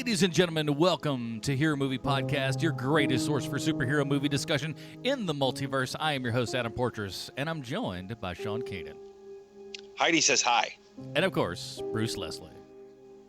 Ladies and gentlemen, welcome to Hero Movie Podcast, your greatest source for superhero movie discussion in the multiverse. I am your host, Adam Portrais, and I'm joined by Sean Keenan. Heidi says hi. And of course, Bruce Leslie.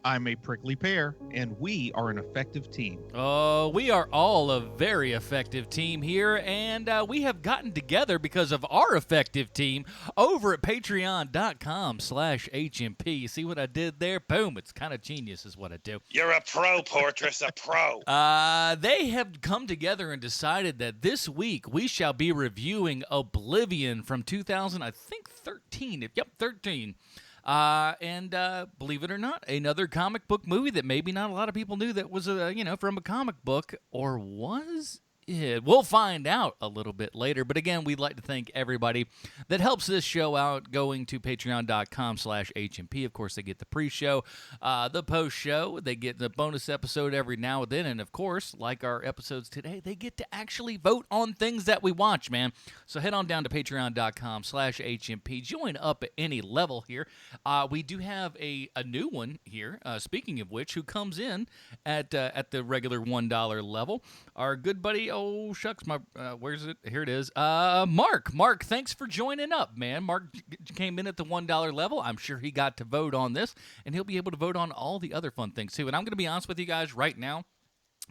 I'm a prickly pear, and we are an effective team. Oh, we are all a very effective team here, and we have gotten together because of our effective team over at patreon.com/HMP. You see what I did there? Boom, it's kind of genius is what I do. You're a pro, Portrais, a pro. They have come together and decided that this week we shall be reviewing Oblivion from 2013. Yep, 13. And believe it or not, another comic book movie that maybe not a lot of people knew that was, from a comic book, or was it? We'll find out a little bit later. But again, we'd like to thank everybody that helps this show out going to patreon.com/HMP. Of course, they get the pre-show, the post-show. They get the bonus episode every now and then. And of course, like our episodes today, they get to actually vote on things that we watch, man. So head on down to patreon.com/HMP. Join up at any level here. We do have a new one here, speaking of which, who comes in at the regular $1 level. Our good buddy, oh shucks, where's it? Here it is. Mark, thanks for joining up, man. Mark came in at the $1 level. I'm sure he got to vote on this, and he'll be able to vote on all the other fun things too. And I'm going to be honest with you guys right now,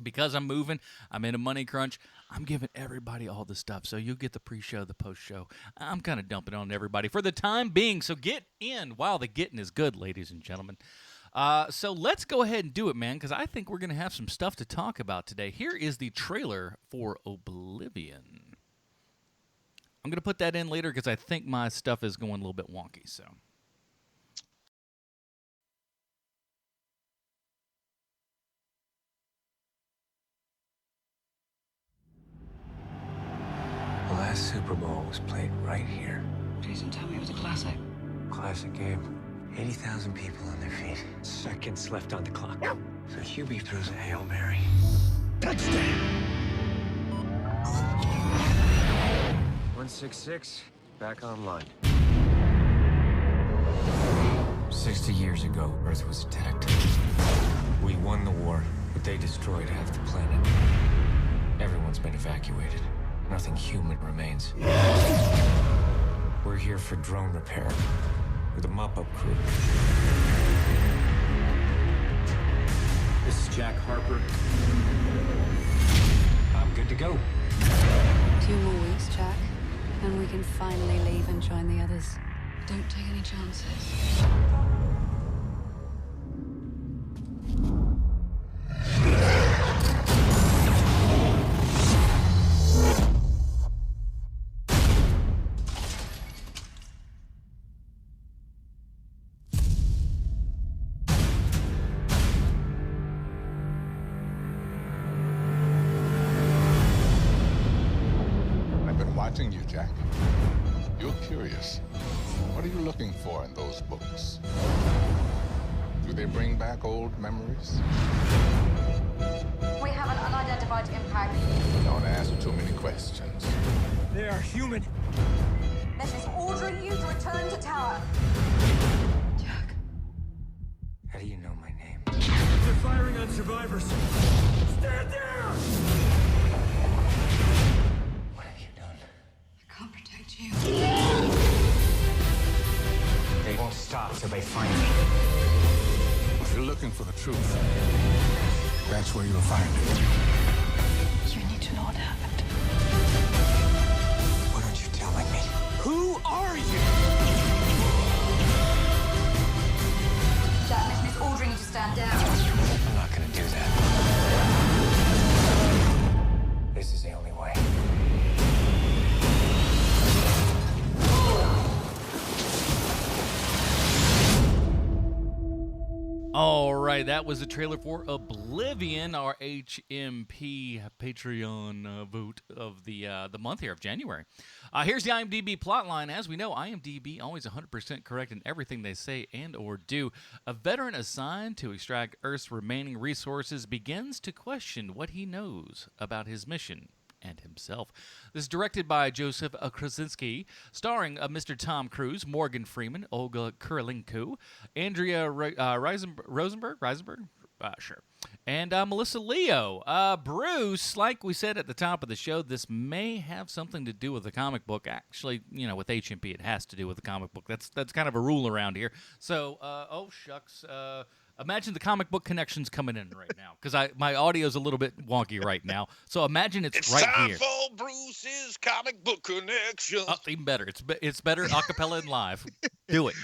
because I'm moving, I'm in a money crunch, I'm giving everybody all the stuff. So you'll get the pre-show, the post-show. I'm kind of dumping on everybody for the time being. So get in while the getting is good, ladies and gentlemen. So let's go ahead and do it, man, because I think we're going to have some stuff to talk about today. Here is the trailer for Oblivion. I'm going to put that in later because I think my stuff is going a little bit wonky, so. The last Super Bowl was played right here. Please don't tell me it was a classic. Classic game. 80,000 people on their feet. Seconds left on the clock. So Hubie throws a Hail Mary. Touchdown! 166, back online. 60 years ago, Earth was attacked. We won the war, but they destroyed half the planet. Everyone's been evacuated. Nothing human remains. We're here for drone repair. With a mop-up crew. This is Jack Harper. I'm good to go. 2 more weeks, Jack, and we can finally leave and join the others. Don't take any chances. Watching you, Jack. You're curious. What are you looking for in those books? Do they bring back old memories? We have an unidentified impact. Don't ask too many questions. They are human. This is ordering you to return to tower. Jack. How do you know my name? They're firing on survivors. Stand down! What have you done? I can't protect you. They won't stop till they find me. If you're looking for the truth, that's where you'll find it. You need to know what happened. What aren't you telling me? Who are you? Jack, mission is ordering you to stand down. I'm not gonna do that. This is the only way. All right, that was the trailer for Oblivion, our HMP Patreon vote of the month here of January. Here's the IMDb plotline. As we know, IMDb always 100% correct in everything they say and or do. A veteran assigned to extract Earth's remaining resources begins to question what he knows about his mission and himself. This is directed by Joseph Krasinski, starring Mr. Tom Cruise, Morgan Freeman, Olga Kurylenko, Andrea Rosenberg, sure. And Melissa Leo. Bruce, like we said at the top of the show, this may have something to do with the comic book. Actually, with HMP, it has to do with the comic book. That's kind of a rule around here. So, oh, shucks. Imagine the comic book connections coming in right now, because my audio's a little bit wonky right now. So imagine it's right here. It's time for Bruce's comic book connection. Oh, even better. It's better a cappella and live. Do it.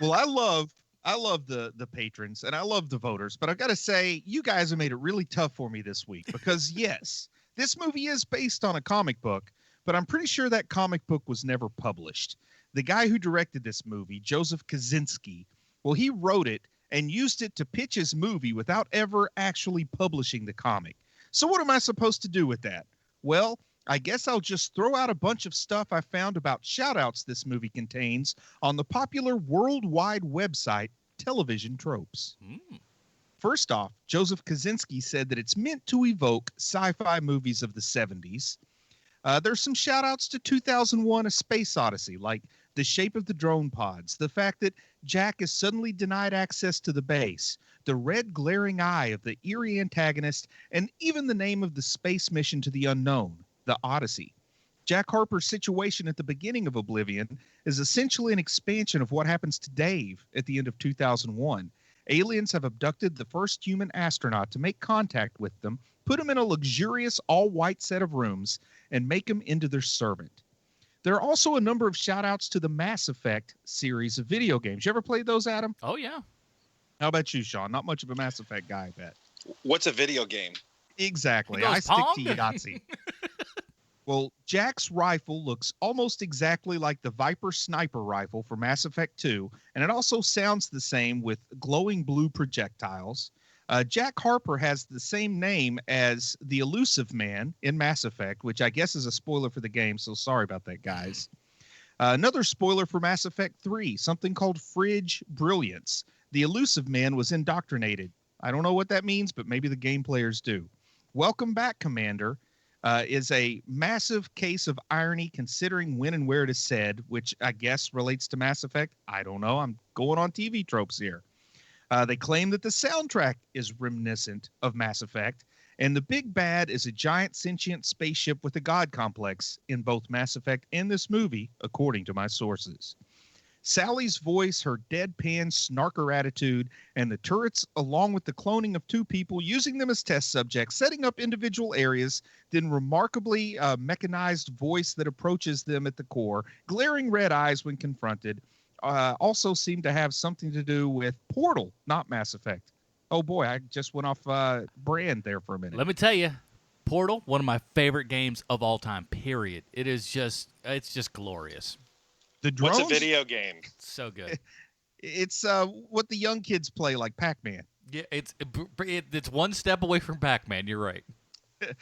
Well, I love the patrons and I love the voters, but I've got to say, you guys have made it really tough for me this week because, yes, this movie is based on a comic book, but I'm pretty sure that comic book was never published. The guy who directed this movie, Joseph Kosinski, well, he wrote it and used it to pitch his movie without ever actually publishing the comic. So what am I supposed to do with that? Well, I guess I'll just throw out a bunch of stuff I found about shout-outs this movie contains on the popular worldwide website Television Tropes. First off, Joseph Kosinski said that it's meant to evoke sci-fi movies of the 70s. There's some shout-outs to 2001: A Space Odyssey, like the shape of the drone pods, the fact that Jack is suddenly denied access to the base, the red glaring eye of the eerie antagonist, and even the name of the space mission to the unknown, the Odyssey. Jack Harper's situation at the beginning of Oblivion is essentially an expansion of what happens to Dave at the end of 2001. Aliens have abducted the first human astronaut to make contact with them, put him in a luxurious all-white set of rooms, and make him into their servant. There are also a number of shout-outs to the Mass Effect series of video games. You ever played those, Adam? Oh, yeah. How about you, Sean? Not much of a Mass Effect guy, I bet. What's a video game? Exactly. I stick to Yahtzee. Well, Jack's rifle looks almost exactly like the Viper sniper rifle for Mass Effect 2, and it also sounds the same with glowing blue projectiles. Jack Harper has the same name as the Elusive Man in Mass Effect, which I guess is a spoiler for the game, so sorry about that, guys. Another spoiler for Mass Effect 3, something called Fridge Brilliance. The Elusive Man was indoctrinated. I don't know what that means, but maybe the game players do. Welcome Back, Commander is a massive case of irony considering when and where it is said, which I guess relates to Mass Effect. I don't know. I'm going on TV tropes here. They claim that the soundtrack is reminiscent of Mass Effect, and the big bad is a giant sentient spaceship with a god complex in both Mass Effect and this movie, according to my sources. Sally's voice, her deadpan snarker attitude, and the turrets, along with the cloning of two people, using them as test subjects, setting up individual areas, then remarkably mechanized voice that approaches them at the core, glaring red eyes when confronted, also seem to have something to do with Portal, not Mass Effect. Oh boy, I just went off brand there for a minute. Let me tell you, Portal, one of my favorite games of all time, period. It's just glorious. The drones, what's a video game? So good. It's what the young kids play, like Pac-Man. Yeah, it's one step away from Pac-Man. You're right.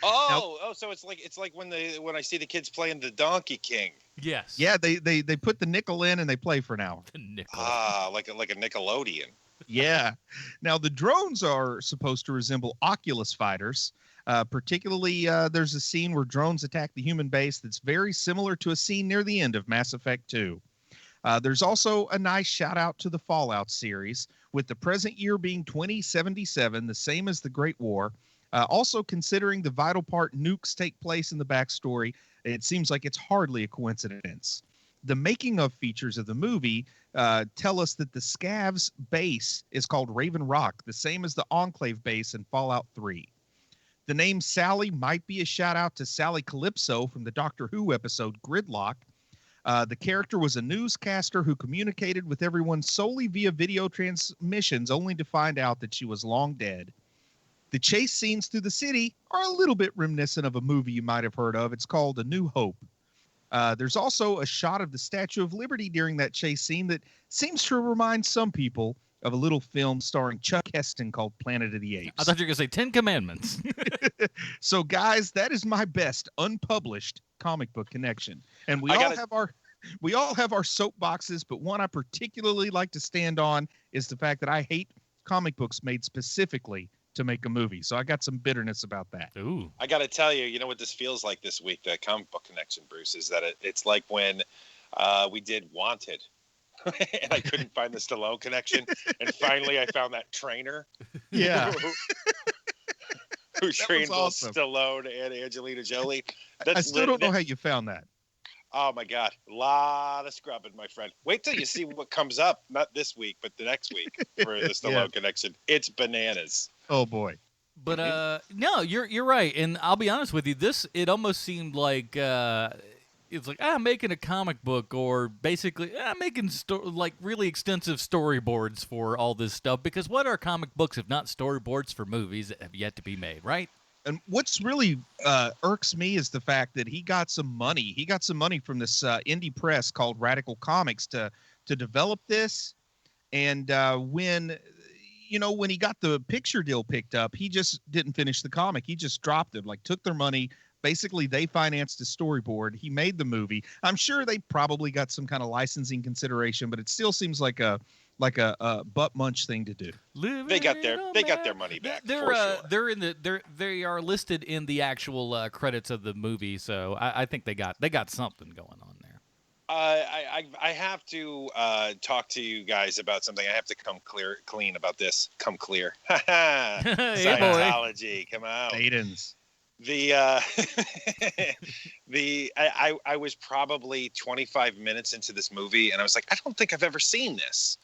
So it's like when I see the kids playing the Donkey King. Yes. Yeah, they put the nickel in and they play for an hour. The nickel. Like a Nickelodeon. Yeah. Now the drones are supposed to resemble Oculus fighters. Particularly, there's a scene where drones attack the human base that's very similar to a scene near the end of Mass Effect 2. There's also a nice shout out to the Fallout series, with the present year being 2077, the same as the Great War. Also, considering the vital part nukes take place in the backstory, it seems like it's hardly a coincidence. The making of features of the movie tell us that the Scavs base is called Raven Rock, the same as the Enclave base in Fallout 3. The name Sally might be a shout out to Sally Calypso from the Doctor Who episode Gridlock. The character was a newscaster who communicated with everyone solely via video transmissions, only to find out that she was long dead. The chase scenes through the city are a little bit reminiscent of a movie you might have heard of. It's called A New Hope. There's also a shot of the Statue of Liberty during that chase scene that seems to remind some people of a little film starring Chuck Heston called Planet of the Apes. I thought you were going to say 10 Commandments. So, guys, that is my best unpublished comic book connection. And we all have our soapboxes, but one I particularly like to stand on is the fact that I hate comic books made specifically to make a movie. So I got some bitterness about that. Ooh. I got to tell you, you know what this feels like this week, the comic book connection, Bruce, is that it's like when we did Wanted. and I couldn't find the Stallone connection. And finally, I found that trainer. Yeah. Who trained both awesome. Stallone and Angelina Jolie. I still don't know how you found that. Oh my God, a lot of scrubbing, my friend. Wait till you see what comes up, not this week, but the next week for the Stallone connection. It's bananas. Oh boy. But no, you're right, and I'll be honest with you. It almost seemed like it's like I'm making a comic book, or basically I'm making like really extensive storyboards for all this stuff. Because what are comic books if not storyboards for movies that have yet to be made, right? And what's really irks me is the fact that he got some money. He got some money from this indie press called Radical Comics to develop this. And when he got the picture deal picked up, he just didn't finish the comic. He just dropped it, like took their money. Basically, they financed the storyboard. He made the movie. I'm sure they probably got some kind of licensing consideration, but it still seems like a butt munch thing to do. They got their money back. They are listed in the actual credits of the movie, so I think they got something going on there. I have to talk to you guys about something. I have to come clean about this. Come clear. Scientology, come out. Aidens. I was probably 25 minutes into this movie, and I was like, I don't think I've ever seen this.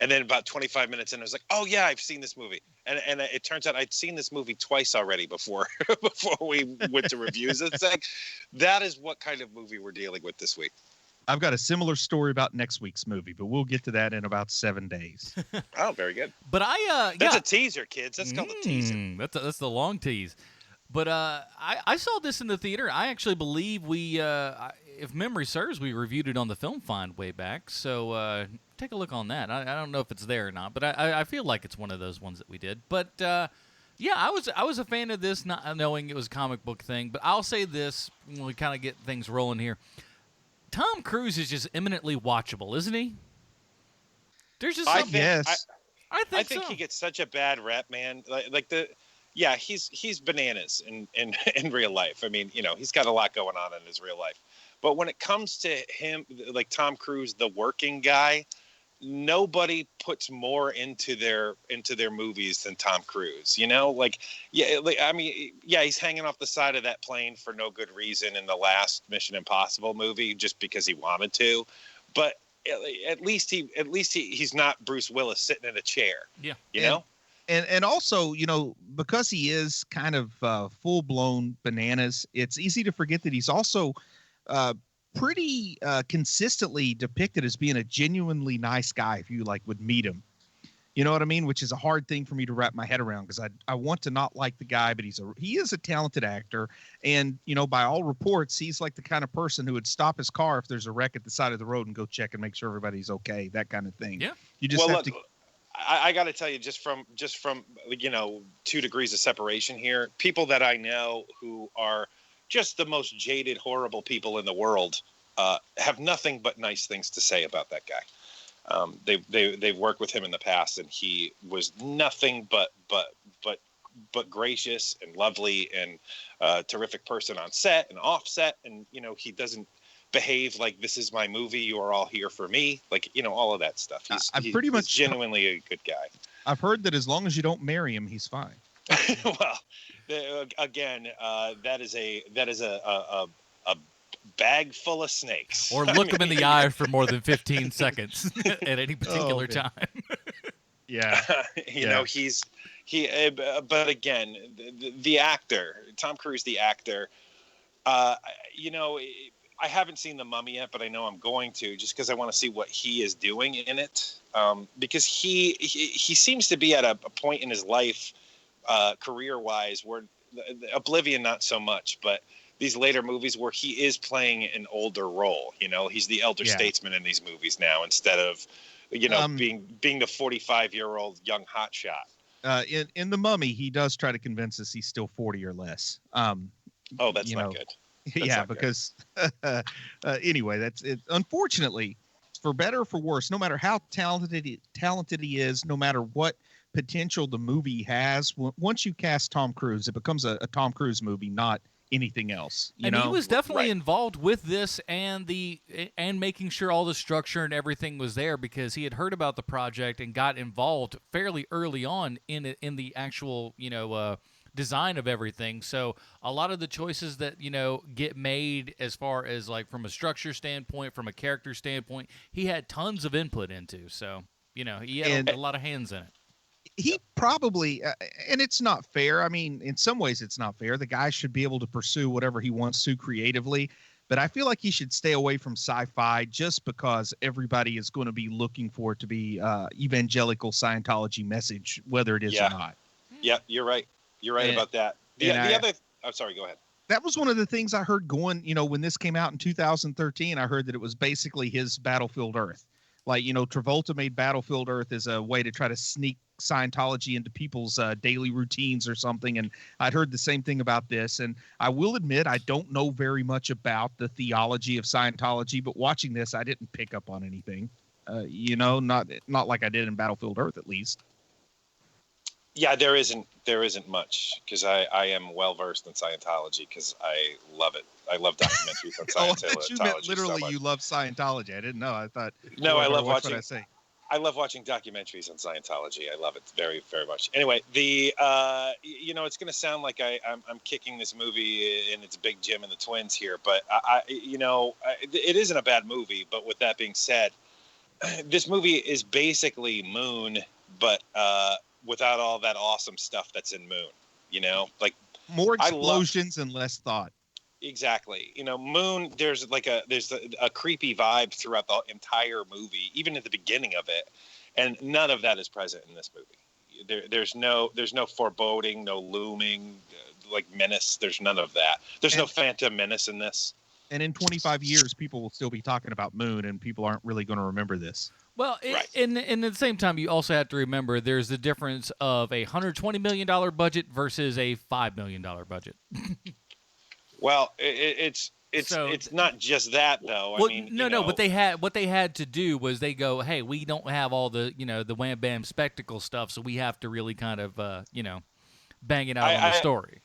And then about 25 minutes in, I was like, oh yeah, I've seen this movie. And it turns out I'd seen this movie twice already before we went to reviews. It's like, that is what kind of movie we're dealing with this week. I've got a similar story about next week's movie, but we'll get to that in about 7 days. Oh, very good. But that's a teaser, kids. That's called a teaser. That's the long tease. But I saw this in the theater. I actually believe we, if memory serves, we reviewed it on the Film Find way back. So take a look on that. I don't know if it's there or not, but I feel like it's one of those ones that we did. But yeah, I was a fan of this, not knowing it was a comic book thing. But I'll say this when we kind of get things rolling here. Tom Cruise is just eminently watchable, isn't he? There's just something. I think he gets such a bad rep, man. Yeah, he's bananas in real life. I mean, he's got a lot going on in his real life. But when it comes to him, like Tom Cruise, the working guy, nobody puts more into their movies than Tom Cruise. He's hanging off the side of that plane for no good reason in the last Mission Impossible movie just because he wanted to. But at least he's not Bruce Willis sitting in a chair. Yeah. You know? And also, because he is kind of full-blown bananas, it's easy to forget that he's also pretty consistently depicted as being a genuinely nice guy if you would meet him. You know what I mean? Which is a hard thing for me to wrap my head around because I want to not like the guy, but he is a talented actor. And, by all reports, he's like the kind of person who would stop his car if there's a wreck at the side of the road and go check and make sure everybody's okay, that kind of thing. Yeah. You just have to... I got to tell you, just from 2 degrees of separation here, people that I know who are just the most jaded, horrible people in the world have nothing but nice things to say about that guy. They've worked with him in the past, and he was nothing but gracious and lovely and a terrific person on set and off set, and he doesn't behave like this is my movie, you are all here for me, all of that stuff. He's genuinely a good guy. I've heard that as long as you don't marry him, he's fine. Well, again, that is a bag full of snakes. Or look him in the eye for more than 15 seconds at any particular time. Yeah. But again, the actor, Tom Cruise, the actor, I haven't seen The Mummy yet, but I know I'm going to just because I want to see what he is doing in it. Because he seems to be at a point in his life, career-wise, where Oblivion not so much, but these later movies where he is playing an older role. He's the elder statesman in these movies now instead of being the 45-year-old young hotshot. In The Mummy, he does try to convince us he's still 40 or less. That's not good. Because anyway, that's it. Unfortunately, for better or for worse, no matter how talented he is, no matter what potential the movie has, once you cast Tom Cruise, it becomes a Tom Cruise movie, not anything else. You And know? he was definitely Right. involved with this and making sure all the structure and everything was there, because he had heard about the project and got involved fairly early on in it, in the actual design of everything. So a lot of the choices that get made as far as like from a structure standpoint, from a character standpoint, he had tons of input into. So he had a lot of hands in it. He probably, and it's not fair. I mean, in some ways it's not fair. The guy should be able to pursue whatever he wants to creatively, but I feel like he should stay away from sci-fi just because everybody is going to be looking for it to be evangelical Scientology message, whether it is or not. Yeah, you're right. You're right about that. I'm sorry, go ahead. That was one of the things I heard going, when this came out in 2013, I heard that it was basically his Battlefield Earth. Like, Travolta made Battlefield Earth as a way to try to sneak Scientology into people's daily routines or something. And I'd heard the same thing about this. And I will admit, I don't know very much about the theology of Scientology, but watching this, I didn't pick up on anything, not like I did in Battlefield Earth, at least. Yeah, there isn't much, because I am well versed in Scientology because I love it. I love documentaries on Scientology. You meant literally you love Scientology. I didn't know. I thought. No, I love watching. What I say. I love watching documentaries on Scientology. I love it very, very much. Anyway, it's going to sound like I'm kicking this movie in its big Jim and the Twins here, but it isn't a bad movie. But with that being said, this movie is basically Moon, but without all that awesome stuff that's in Moon. Like more explosions and less thought. Exactly. Moon, there's a creepy vibe throughout the entire movie, even at the beginning of it. And none of that is present in this movie. There's no foreboding, no looming, menace. There's none of that. There's no Phantom Menace in this. And in 25 years, people will still be talking about Moon, and people aren't really going to remember this. Well, and at the same time, you also have to remember there's the difference of a $120 million budget versus a $5 million budget. Well, it's not just that though. Well, no. What they had to do was they go, hey, we don't have all the the wham bam spectacle stuff, so we have to really kind of bang it out on the story.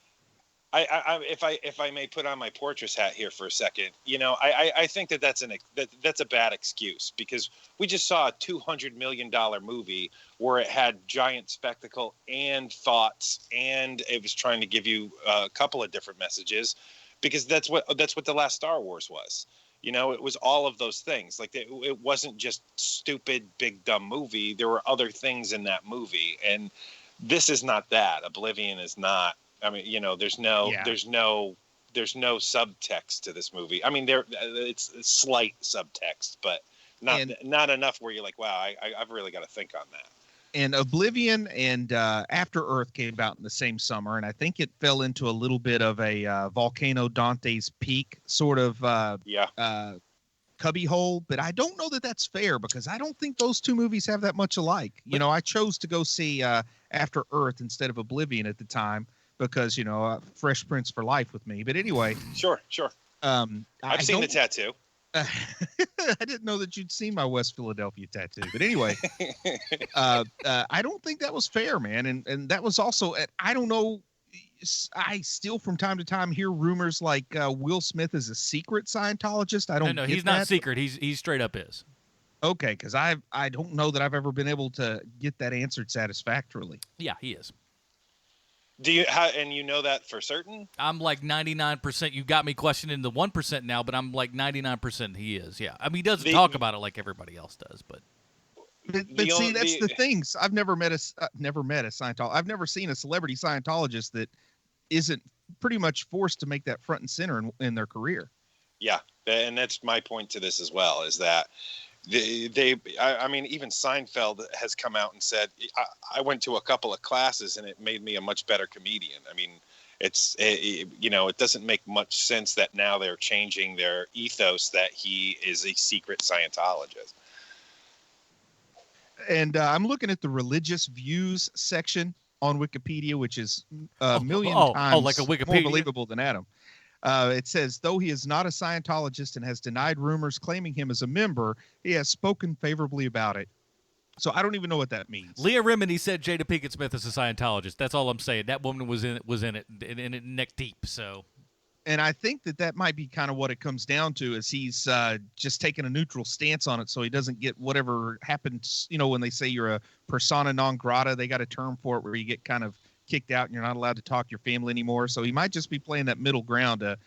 If I may put on my Portrais hat here for a second, I think that's a bad excuse, because we just saw a $200 million movie where it had giant spectacle and thoughts, and it was trying to give you a couple of different messages, because that's what the last Star Wars was. It was all of those things. Like it wasn't just stupid big dumb movie. There were other things in that movie, and this is not that. Oblivion is not. I mean, there's no subtext to this movie. I mean, it's slight subtext, but not enough where you're like, wow, I've really got to think on that. And Oblivion and After Earth came out in the same summer, and I think it fell into a little bit of a Volcano Dante's Peak sort of cubby hole. But I don't know that that's fair, because I don't think those two movies have that much alike. I chose to go see After Earth instead of Oblivion at the time, because Fresh Prince for life with me. But anyway, sure. I've seen the tattoo. I didn't know that you'd seen my West Philadelphia tattoo, but anyway, I don't think that was fair, man. And that was also, I don't know. I still from time to time hear rumors like Will Smith is a secret Scientologist. I don't. No, he's not secret. He's straight up is. Okay, because I don't know that I've ever been able to get that answered satisfactorily. Yeah, he is. Do you and you know that for certain? I'm like 99%. You got me questioning the 1% now, but I'm like 99% he is. Yeah, I mean, he doesn't talk about it like everybody else does, but see, that's the things. I've never met a Scientologist. I've never seen a celebrity Scientologist that isn't pretty much forced to make that front and center in their career. Yeah, and that's my point to this as well. Is that I mean, even Seinfeld has come out and said, I went to a couple of classes and it made me a much better comedian. I mean, it doesn't make much sense that now they're changing their ethos that he is a secret Scientologist. And I'm looking at the religious views section on Wikipedia, which is a million times like a Wikipedia? more believable than Adam. It says, though he is not a Scientologist and has denied rumors claiming him as a member, he has spoken favorably about it. So I don't even know what that means. Leah Remini said Jada Pinkett Smith is a Scientologist. That's all I'm saying. That woman was in it neck deep. So And I think that might be kind of what it comes down to, is he's just taking a neutral stance on it so he doesn't get whatever happens. You know, when they say you're a persona non grata, they got a term for it where you get kind of kicked out and you're not allowed to talk to your family anymore. So he might just be playing that middle ground to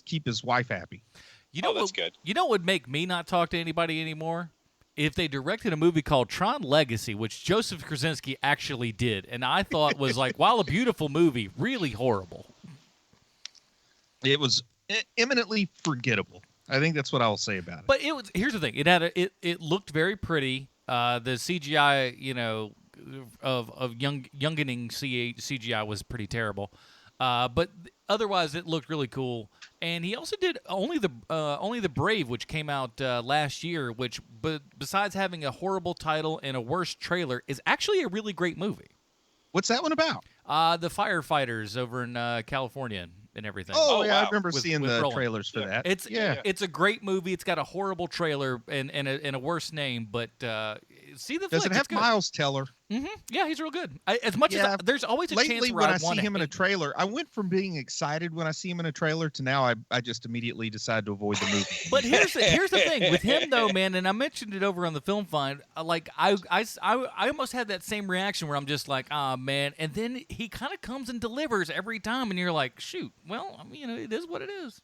keep his wife happy. You know, that's good. You know what would make me not talk to anybody anymore? If they directed a movie called Tron Legacy, which Joseph Krasinski actually did, and I thought was like, while a beautiful movie, really horrible. It was eminently forgettable. I think that's what I'll say about it. But here's the thing. It looked very pretty. The CGI, you know, of youngening CGI was pretty terrible. But otherwise, it looked really cool. And he also did Only the Brave, which came out last year, which, besides having a horrible title and a worse trailer, is actually a really great movie. What's that one about? The firefighters over in California and everything. Oh, yeah, wow. I remember seeing the Roland. trailers for that. It's a great movie. It's got a horrible trailer and a worse name, but see the flick. Does it have Miles Teller? Mm-hmm. Yeah, he's real good. As much as there's always a chance where when I see him in a trailer, I went from being excited when I see him in a trailer to now I just immediately decide to avoid the movie. But here's the thing with him though, man, and I mentioned it over on the Film Find. Like I almost had that same reaction where I'm just like, ah, man, and then he kind of comes and delivers every time, and you're like, shoot, well, I mean, you know, it is what it is.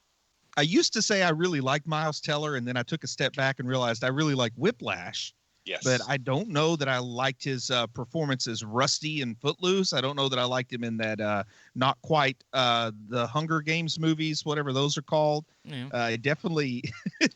I used to say I really like Miles Teller, and then I took a step back and realized I really like Whiplash. Yes. But I don't know that I liked his performance as Rusty in Footloose. I don't know that I liked him in that not quite the Hunger Games movies, whatever those are called. Yeah. I definitely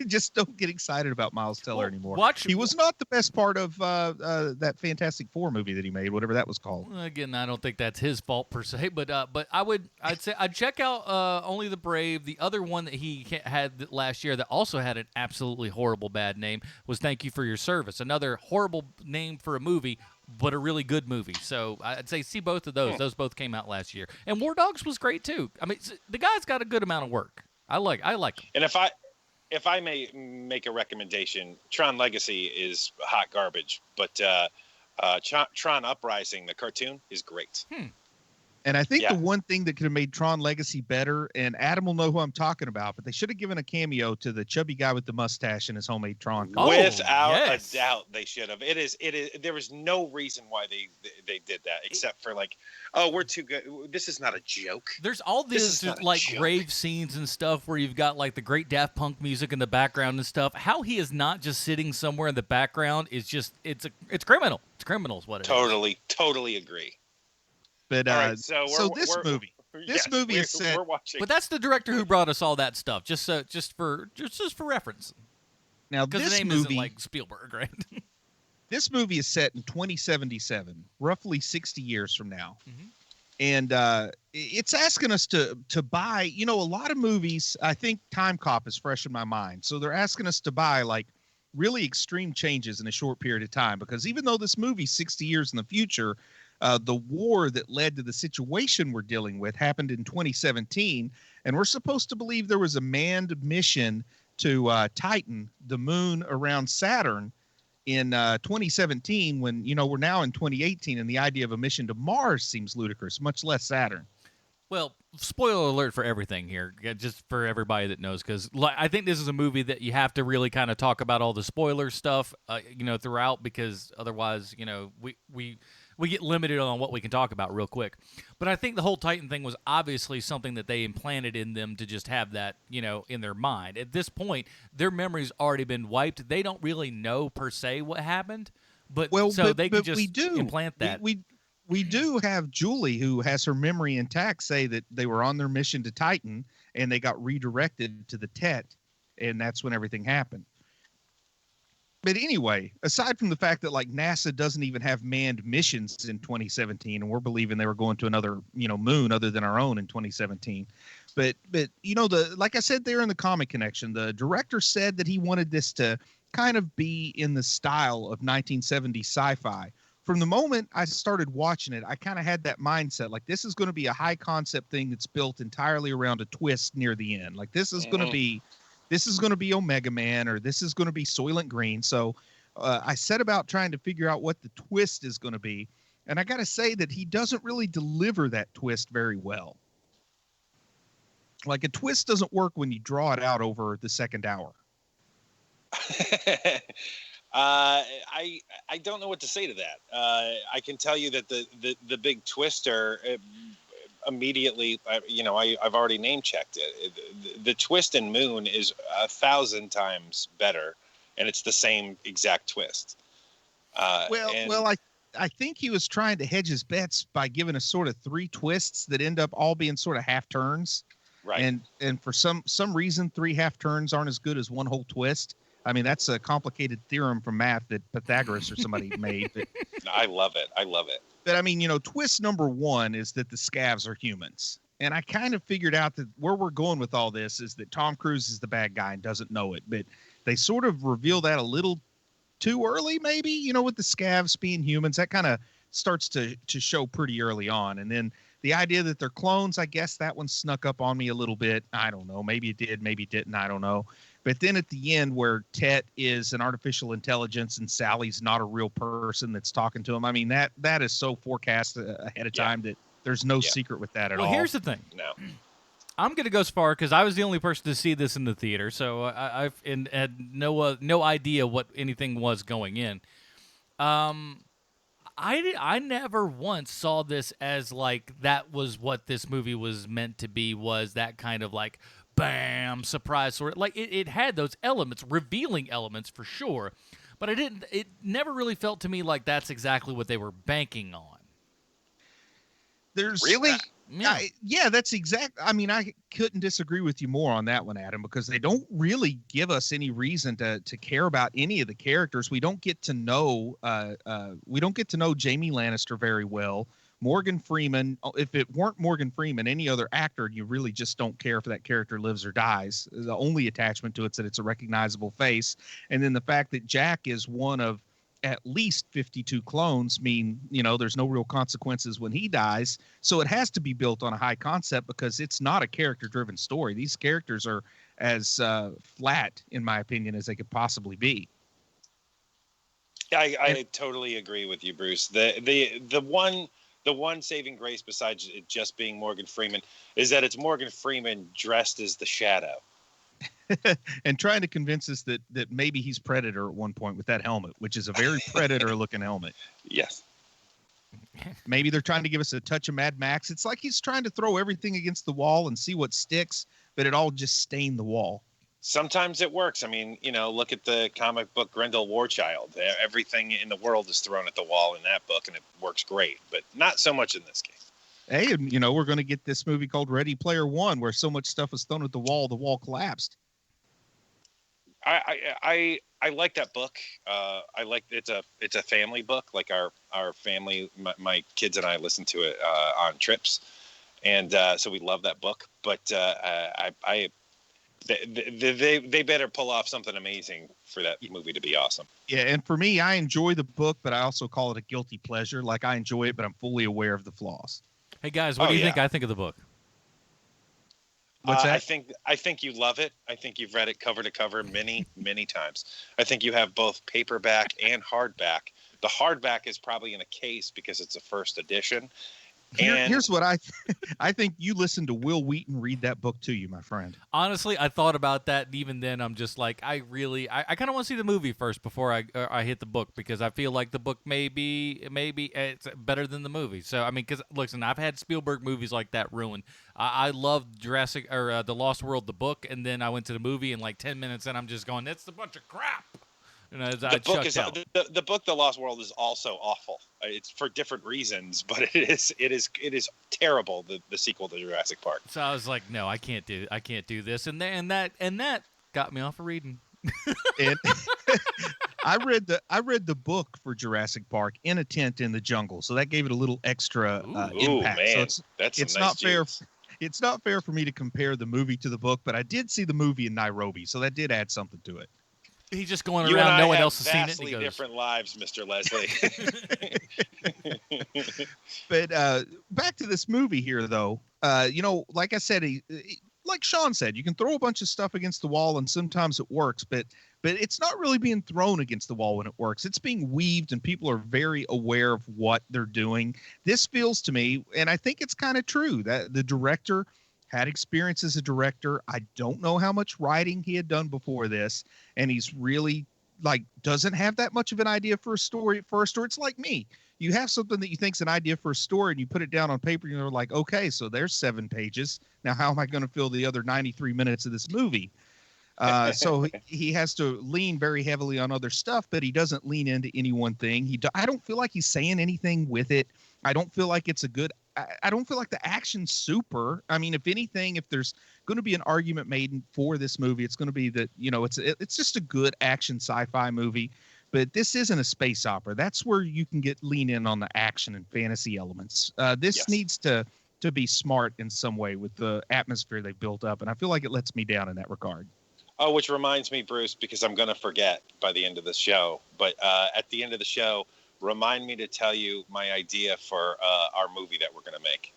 just don't get excited about Miles Teller anymore. He was not the best part of that Fantastic Four movie that he made, whatever that was called. Again, I don't think that's his fault per se, but I'd say I'd check out Only the Brave. The other one that he had last year that also had an absolutely horrible bad name was Thank You for Your Service. Another horrible name for a movie, but a really good movie. So I'd say see both of those. Those both came out last year. And War Dogs was great too. I mean, the guy's got a good amount of work. I like him. And if I may make a recommendation, Tron Legacy is hot garbage, but Tron Uprising, the cartoon, is great. And I think the one thing that could have made Tron Legacy better, and Adam will know who I'm talking about, but they should have given a cameo to the chubby guy with the mustache in his homemade Tron. Without a doubt, they should have. It is. There was no reason why they did that, except for like, oh, we're too good. This is not a joke. There's all this like grave scenes and stuff where you've got like the great Daft Punk music in the background and stuff. How he is not just sitting somewhere in the background is just it's criminal. It's criminal is what it is. Totally agree. But right, so this movie is set. We're watching. But that's the director who brought us all that stuff. Just for reference. Now because the name isn't like Spielberg, right? This movie is set in 2077, roughly 60 years from now, and it's asking us to buy. You know, a lot of movies. I think Time Cop is fresh in my mind, so they're asking us to buy like really extreme changes in a short period of time. Because even though this movie's 60 years in the future. The war that led to the situation we're dealing with happened in 2017, and we're supposed to believe there was a manned mission to Titan, the moon around Saturn, in 2017 when, you know, we're now in 2018, and the idea of a mission to Mars seems ludicrous, much less Saturn. Well, spoiler alert for everything here, just for everybody that knows, because I think this is a movie that you have to really kind of talk about all the spoiler stuff, you know, throughout, because otherwise, you know, we get limited on what we can talk about real quick. But I think the whole Titan thing was obviously something that they implanted in them to just have that, you know, in their mind. At this point, their memory's already been wiped. They don't really know per se what happened, but they can just implant that. We do have Julie, who has her memory intact, say that they were on their mission to Titan and they got redirected to the Tet, and that's when everything happened. But anyway, aside from the fact that like NASA doesn't even have manned missions in 2017, and we're believing they were going to another, you know, moon other than our own in 2017. But you know, like I said there in the Comic Connection, the director said that he wanted this to kind of be in the style of 1970s sci-fi. From the moment I started watching it, I kind of had that mindset, like this is going to be a high concept thing that's built entirely around a twist near the end. Like this is going to be Omega Man, or this is going to be Soylent Green. So I set about trying to figure out what the twist is going to be. And I got to say that he doesn't really deliver that twist very well. Like a twist doesn't work when you draw it out over the second hour. I don't know what to say to that. I can tell you that the big twister immediately, I've already name checked it. The twist in Moon is 1,000 times better, and it's the same exact twist. I think he was trying to hedge his bets by giving us sort of 3 twists that end up all being sort of half turns. Right. And for some reason, 3 half turns aren't as good as one whole twist. I mean, that's a complicated theorem from math that Pythagoras or somebody made. But, I love it. But I mean, twist number 1 is that the scavs are humans. And I kind of figured out that where we're going with all this is that Tom Cruise is the bad guy and doesn't know it. But they sort of reveal that a little too early, maybe, with the scavs being humans. That kind of starts to show pretty early on. And then the idea that they're clones, I guess that one snuck up on me a little bit. I don't know. Maybe it did, maybe it didn't. I don't know. But then at the end where Tet is an artificial intelligence and Sally's not a real person that's talking to him, I mean, that is so forecast ahead of time that there's no secret with that at all. Well, here's the thing. No. I'm going to go as far because I was the only person to see this in the theater, so I had no idea what anything was going in. I never once saw this as like that was what this movie was meant to be, was that kind of like bam surprise sort of like it had those elements, revealing elements for sure, but it never really felt to me like that's exactly what they were banking on. There's really that's exact. I mean, I couldn't disagree with you more on that one, Adam, because they don't really give us any reason to care about any of the characters. We don't get to know Jamie Lannister very well. Morgan Freeman, if it weren't Morgan Freeman, any other actor, you really just don't care if that character lives or dies. The only attachment to it's that it's a recognizable face. And then the fact that Jack is one of at least 52 clones mean, there's no real consequences when he dies. So it has to be built on a high concept because it's not a character-driven story. These characters are as flat, in my opinion, as they could possibly be. I totally agree with you, Bruce. The one saving grace besides it just being Morgan Freeman is that it's Morgan Freeman dressed as the Shadow. And trying to convince us that maybe he's Predator at one point with that helmet, which is a very Predator-looking helmet. Yes. Maybe they're trying to give us a touch of Mad Max. It's like he's trying to throw everything against the wall and see what sticks, but it all just stained the wall. Sometimes it works. I mean, look at the comic book Grendel Warchild. Everything in the world is thrown at the wall in that book, and it works great, but not so much in this case. Hey, we're going to get this movie called Ready Player One, where so much stuff was thrown at the wall collapsed. I like that book. I like it's a family book. Like our family, my kids and I listen to it on trips, and so we love that book. But they better pull off something amazing for that movie to be awesome. Yeah, and for me, I enjoy the book, but I also call it a guilty pleasure. Like I enjoy it, but I'm fully aware of the flaws. Hey guys, what do you think I think of the book? What's that? I think you love it. I think you've read it cover to cover many, many times. I think you have both paperback and hardback. The hardback is probably in a case because it's a first edition. Here's what I think you listened to Will Wheaton read that book to you, my friend. Honestly, I thought about that, and even then, I'm just like, I kind of want to see the movie first before I hit the book, because I feel like the book maybe it's better than the movie. So I mean, because listen, I've had Spielberg movies like that ruined. I loved Jurassic or The Lost World, the book, and then I went to the movie, and like 10 minutes, and I'm just going, that's a bunch of crap. The book The Lost World is also awful. It's for different reasons, but it is terrible, the sequel to Jurassic Park. So I was like, no, I can't do this, and that got me off of reading. And I read the book for Jurassic Park in a tent in the jungle, so that gave it a little extra impact. Man, so it's not fair. It's not fair for me to compare the movie to the book, but I did see the movie in Nairobi, so that did add something to it. He's just going around. No one else has seen it. Vastly different lives, Mr. Leslie. But back to this movie here, though. Like I said, like Sean said, you can throw a bunch of stuff against the wall, and sometimes it works. But it's not really being thrown against the wall when it works. It's being weaved, and people are very aware of what they're doing. This feels to me, and I think it's kind of true, that the director had experience as a director. I don't know how much writing he had done before this, and he's really doesn't have that much of an idea for a story. It's like me. You have something that you think's an idea for a story, and you put it down on paper, and you're like, okay, so there's 7 pages. Now, how am I going to fill the other 93 minutes of this movie? So he has to lean very heavily on other stuff, but he doesn't lean into any one thing. I don't feel like he's saying anything with it. I don't feel like it's I don't feel like the action's super. I mean, if anything, if there's going to be an argument made for this movie, it's going to be that, it's just a good action sci-fi movie. But this isn't a space opera. That's where you can lean in on the action and fantasy elements. This needs to be smart in some way with the atmosphere they've built up, and I feel like it lets me down in that regard. Oh, which reminds me, Bruce, because I'm going to forget by the end of the show. But at the end of the show, remind me to tell you my idea for our movie that we're going to make.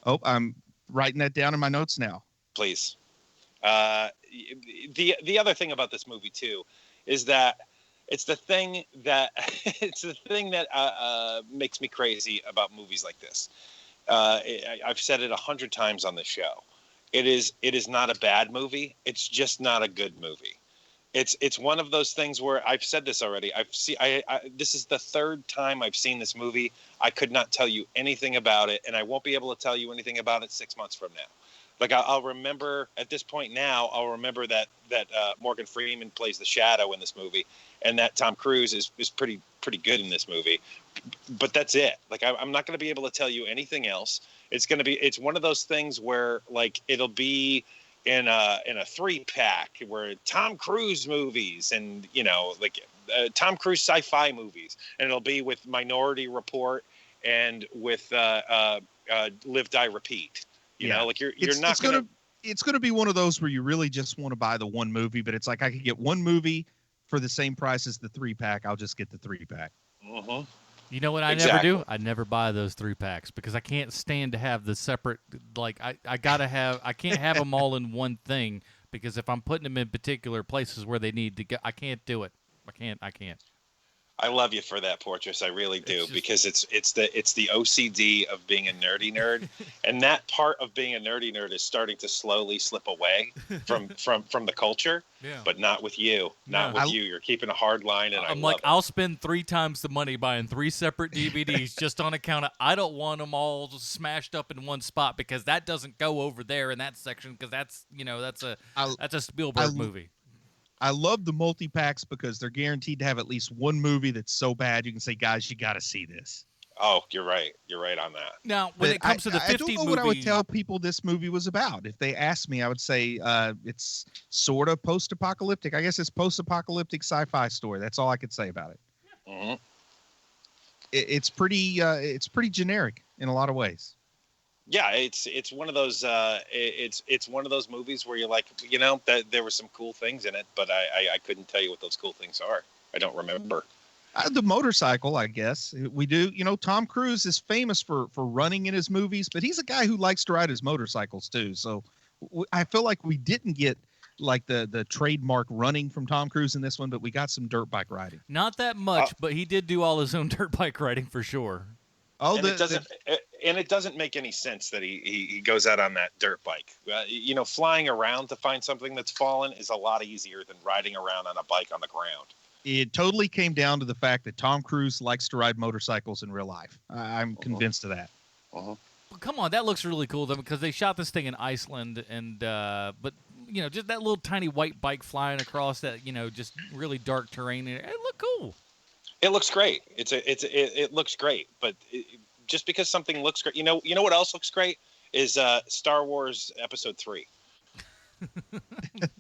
Oh, I'm writing that down in my notes now. Please. The other thing about this movie too is that it's the thing that makes me crazy about movies like this. I've said it 100 times on the show. It is not a bad movie. It's just not a good movie. It's one of those things where I've said this already. This is the 3rd time I've seen this movie. I could not tell you anything about it, and I won't be able to tell you anything about it 6 months from now. Like I'll remember at this point now. I'll remember that Morgan Freeman plays the Shadow in this movie, and that Tom Cruise is pretty good in this movie. But that's it. Like I'm not going to be able to tell you anything else. It's one of those things where like it'll be in a 3-pack where Tom Cruise movies and Tom Cruise sci-fi movies, and it'll be with Minority Report and with Live Die Repeat. You know, like you're not going to. It's going to be one of those where you really just want to buy the one movie, but it's like I could get one movie for the same price as the 3-pack. I'll just get the 3-pack. Mm-hmm. You know what I never do? I never buy those 3-packs because I can't stand to have the separate. Like I can't have them all in one thing because if I'm putting them in particular places where they need to go, I can't do it. I can't. I love you for that, Portrais. I really do, because it's the OCD of being a nerdy nerd, and that part of being a nerdy nerd is starting to slowly slip away from the culture. Yeah. But not with you. Not with you. You're keeping a hard line, and I'm like, I'll spend 3 times the money buying 3 separate DVDs just on account of I don't want them all just smashed up in one spot because that doesn't go over there in that section because that's a Spielberg movie. I love the multi-packs because they're guaranteed to have at least one movie that's so bad you can say, guys, you got to see this. Oh, you're right. You're right on that. Now, when it comes to the 50 movie... I don't know what I would tell people this movie was about. If they asked me, I would say it's sort of post-apocalyptic. I guess it's post-apocalyptic sci-fi story. That's all I could say about it. Mm-hmm. It's pretty generic in a lot of ways. Yeah, it's one of those it's one of those movies where you're like, that there were some cool things in it, but I couldn't tell you what those cool things are. I don't remember. The motorcycle, I guess we do. Tom Cruise is famous for running in his movies, but he's a guy who likes to ride his motorcycles too. So I feel like we didn't get like the trademark running from Tom Cruise in this one, but we got some dirt bike riding. Not that much, but he did do all his own dirt bike riding for sure. Oh, it doesn't make any sense that he goes out on that dirt bike. Flying around to find something that's fallen is a lot easier than riding around on a bike on the ground. It totally came down to the fact that Tom Cruise likes to ride motorcycles in real life. I'm convinced of that. Well, come on, that looks really cool though, because they shot this thing in Iceland, and but just that little tiny white bike flying across that just really dark terrain. It looked cool. It looks great. It looks great, but just because something looks great, you know what else looks great is Star Wars Episode 3.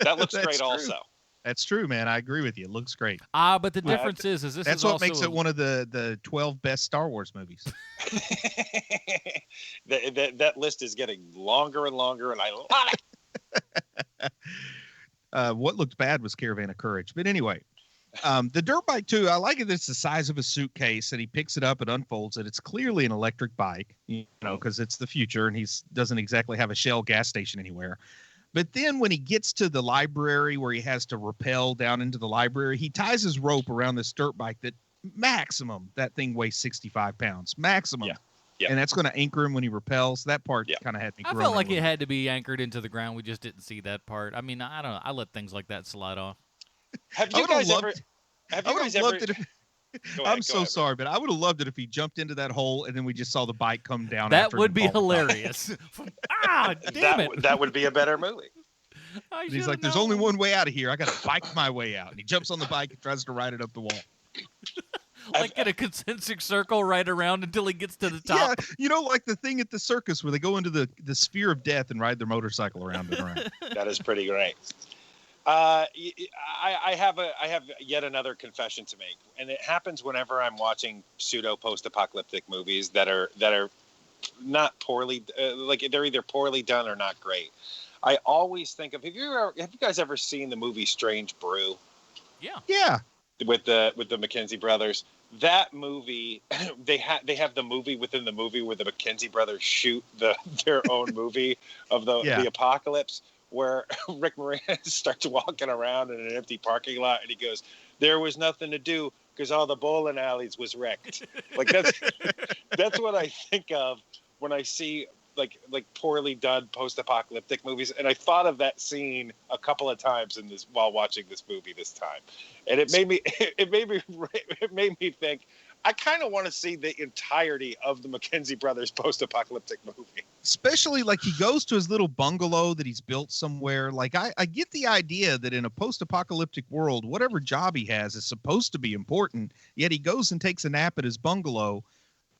That looks great, true. Also. That's true, man. I agree with you. It looks great. But the difference is this that's is what also makes it one of the 12 best Star Wars movies. that list is getting longer and longer, and I love it. What looked bad was Caravan of Courage, but anyway. The dirt bike too, I like it. It's the size of a suitcase, and he picks it up and unfolds it. It's clearly an electric bike, because it's the future, and he doesn't exactly have a Shell gas station anywhere. But then when he gets to the library where he has to rappel down into the library, he ties his rope around this dirt bike that maximum that thing weighs 65 pounds maximum. Yeah. Yep. And that's going to anchor him when he repels. That part kind of had me. I felt like it had to be anchored into the ground. We just didn't see that part. I mean, I don't know. I let things like that slide off. Have you guys ever? Loved it. I'm so sorry, but I would have loved it if he jumped into that hole and then we just saw the bike come down. That would be hilarious. Damn it! That would be a better movie. He's like, "There's only one way out of here. I got to bike my way out." And he jumps on the bike and tries to ride it up the wall. Like in a concentric circle right around until he gets to the top. Yeah, like the thing at the circus where they go into the sphere of death and ride their motorcycle around and around. That is pretty great. I have yet another confession to make, and it happens whenever I'm watching pseudo post-apocalyptic movies that are not poorly, like they're either poorly done or not great. I always think of have you guys ever seen the movie Strange Brew? Yeah. With the McKenzie brothers. That movie, they have the movie within the movie where the McKenzie brothers shoot their own movie of the apocalypse, where Rick Moranis starts walking around in an empty parking lot and he goes, "There was nothing to do because all the bowling alleys was wrecked." Like that's what I think of when I see like poorly done post-apocalyptic movies, and I thought of that scene a couple of times while watching this movie this time, and it made me think I kind of want to see the entirety of the McKenzie brothers post-apocalyptic movie. Especially like he goes to his little bungalow that he's built somewhere. Like I get the idea that in a post-apocalyptic world, whatever job he has is supposed to be important, yet he goes and takes a nap at his bungalow.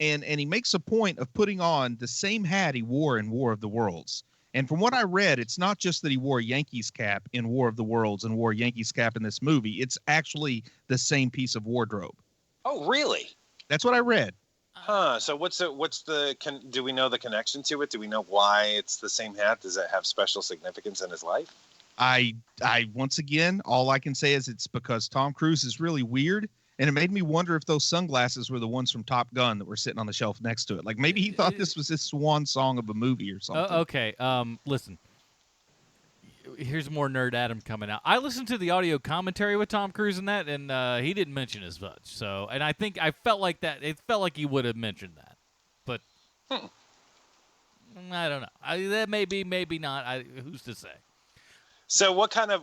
And he makes a point of putting on the same hat he wore in War of the Worlds. And from what I read, it's not just that he wore a Yankees cap in War of the Worlds and wore a Yankees cap in this movie. It's actually the same piece of wardrobe. Oh, really? That's what I read. Huh. So do we know the connection to it? Do we know why it's the same hat? Does it have special significance in his life? I once again, all I can say is it's because Tom Cruise is really weird. And it made me wonder if those sunglasses were the ones from Top Gun that were sitting on the shelf next to it. Like maybe he thought this was his swan song of a movie or something. Okay. Listen. Here's more Nerd Adam coming out. I listened to the audio commentary with Tom Cruise in that, and he didn't mention as much. So, and I think I felt like that. It felt like he would have mentioned that, but I don't know. That may be, maybe not. Who's to say? So, what kind of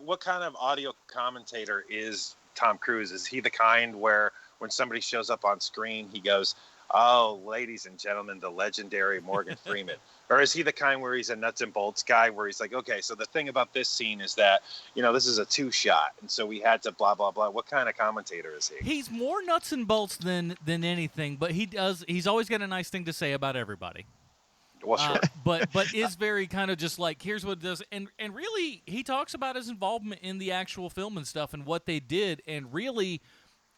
audio commentator is Tom Cruise? Is he the kind where when somebody shows up on screen, he goes, "Oh, ladies and gentlemen, the legendary Morgan Freeman"? Or is he the kind where he's a nuts and bolts guy where he's like, "Okay, so the thing about this scene is that, this is a 2-shot. And so we had to blah, blah, blah." What kind of commentator is he? He's more nuts and bolts than anything, but he's always got a nice thing to say about everybody. Well, sure. But is very kind of just like, here's what it does. And really, he talks about his involvement in the actual film and stuff and what they did. And really,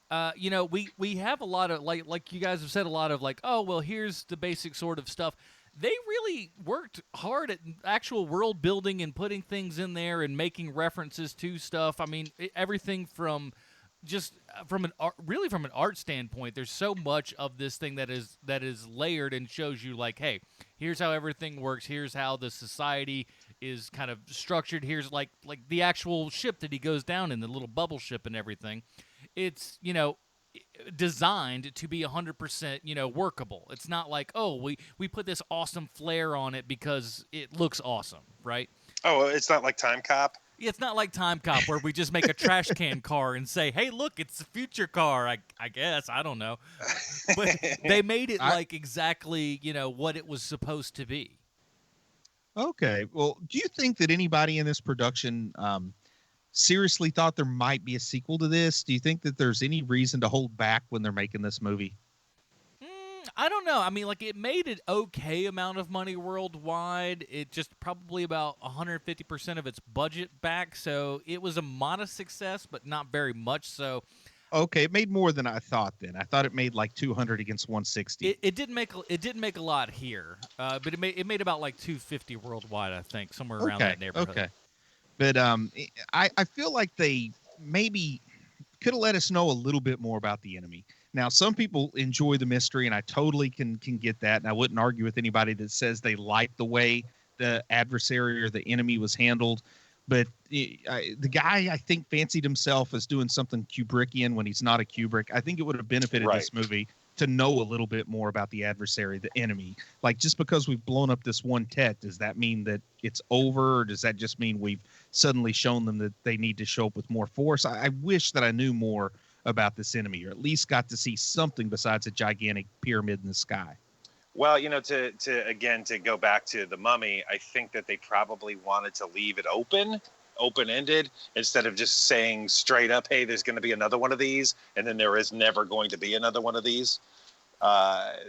we have a lot of, like you guys have said, a lot of like, oh, well, here's the basic sort of stuff. They really worked hard at actual world building and putting things in there and making references to stuff. I mean, everything from just from an art standpoint, there's so much of this thing that is layered and shows you like, hey, here's how everything works. Here's how the society is kind of structured. Here's like the actual ship that he goes down in, the little bubble ship and everything. It's, designed to be 100%, workable. It's not like, oh, we put this awesome flair on it because it looks awesome, right? Oh, it's not like Time Cop? It's not like Time Cop where we just make a trash can car and say, hey, look, it's a future car, I guess. I don't know. But they made it like exactly, what it was supposed to be. Okay. Well, do you think that anybody in this production seriously thought there might be a sequel to this? Do you think that there's any reason to hold back when they're making this movie? I don't know. I mean, like, it made an okay amount of money worldwide. It just probably about 150% of its budget back. So it was a modest success, but not very much. So, okay, it made more than I thought. Then I thought it made like 200 against 160. It didn't make a lot here, but it made about like 250 worldwide. I think somewhere around that neighborhood. Okay. But I feel like they maybe could have let us know a little bit more about the enemy. Now, some people enjoy the mystery, and I totally can get that. And I wouldn't argue with anybody that says they like the way the adversary or the enemy was handled. But the guy, I think, fancied himself as doing something Kubrickian when he's not a Kubrick. I think it would have benefited this movie to know a little bit more about the adversary, the enemy. Like, just because we've blown up this one tech, does that mean that it's over? Or does that just mean we've suddenly shown them that they need to show up with more force? I wish that I knew more about this enemy, or at least got to see something besides a gigantic pyramid in the sky. Well, to go back to the Mummy, I think that they probably wanted to leave it open-ended, instead of just saying straight up, hey, there's going to be another one of these, and then there is never going to be another one of these.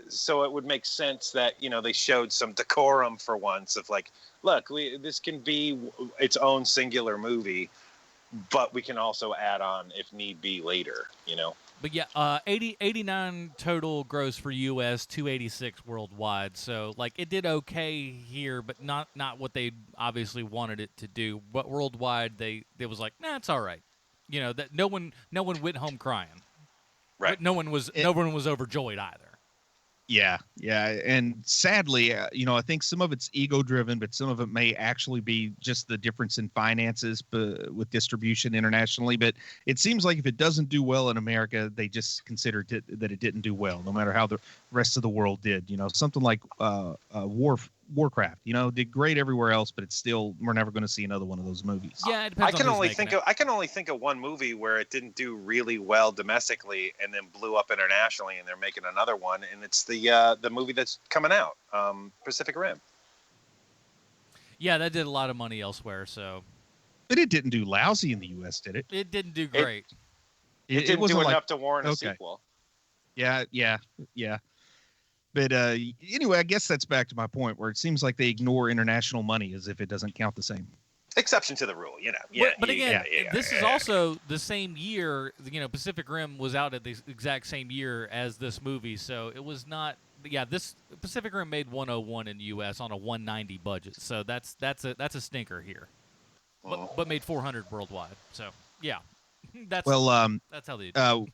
So it would make sense that, they showed some decorum for once of like, look, this can be its own singular movie, but we can also add on if need be later, But yeah, 89 total gross for U.S., 286 worldwide. So like it did okay here, but not what they obviously wanted it to do. But worldwide, it was like, nah, it's all right. That no one went home crying. Right. But no one was overjoyed either. Yeah. And sadly, I think some of it's ego-driven, but some of it may actually be just the difference in finances with distribution internationally. But it seems like if it doesn't do well in America, they just consider that it didn't do well, no matter how the rest of the world did. Something like Warcraft, did great everywhere else, but it's still, we're never going to see another one of those movies. Yeah, it depends I can only think of one movie where it didn't do really well domestically and then blew up internationally, and they're making another one, and it's the movie that's coming out, Pacific Rim. Yeah, that did a lot of money elsewhere, so. But it didn't do lousy in the U.S., did it? It didn't do great. It didn't do enough to warrant a sequel. Yeah. But anyway, I guess that's back to my point where it seems like they ignore international money as if it doesn't count the same. Exception to the rule, But again, this is also the same year. Pacific Rim was out at the exact same year as this movie, so it was not. Yeah, this Pacific Rim made 101 in the U.S. on a 190 budget, so that's a stinker here. But made 400 worldwide. So yeah, that's how they do.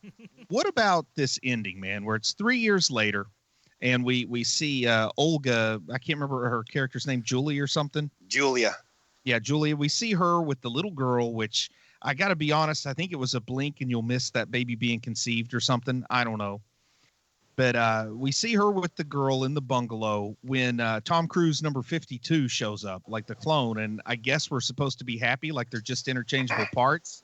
What about this ending, man? Where it's 3 years later. And we see Olga, I can't remember her character's name, Julie or something. Julia. Yeah, Julia. We see her with the little girl, which I got to be honest, I think it was a blink and you'll miss that baby being conceived or something. I don't know. But we see her with the girl in the bungalow when Tom Cruise number 52 shows up, like the clone. And I guess we're supposed to be happy, like they're just interchangeable parts.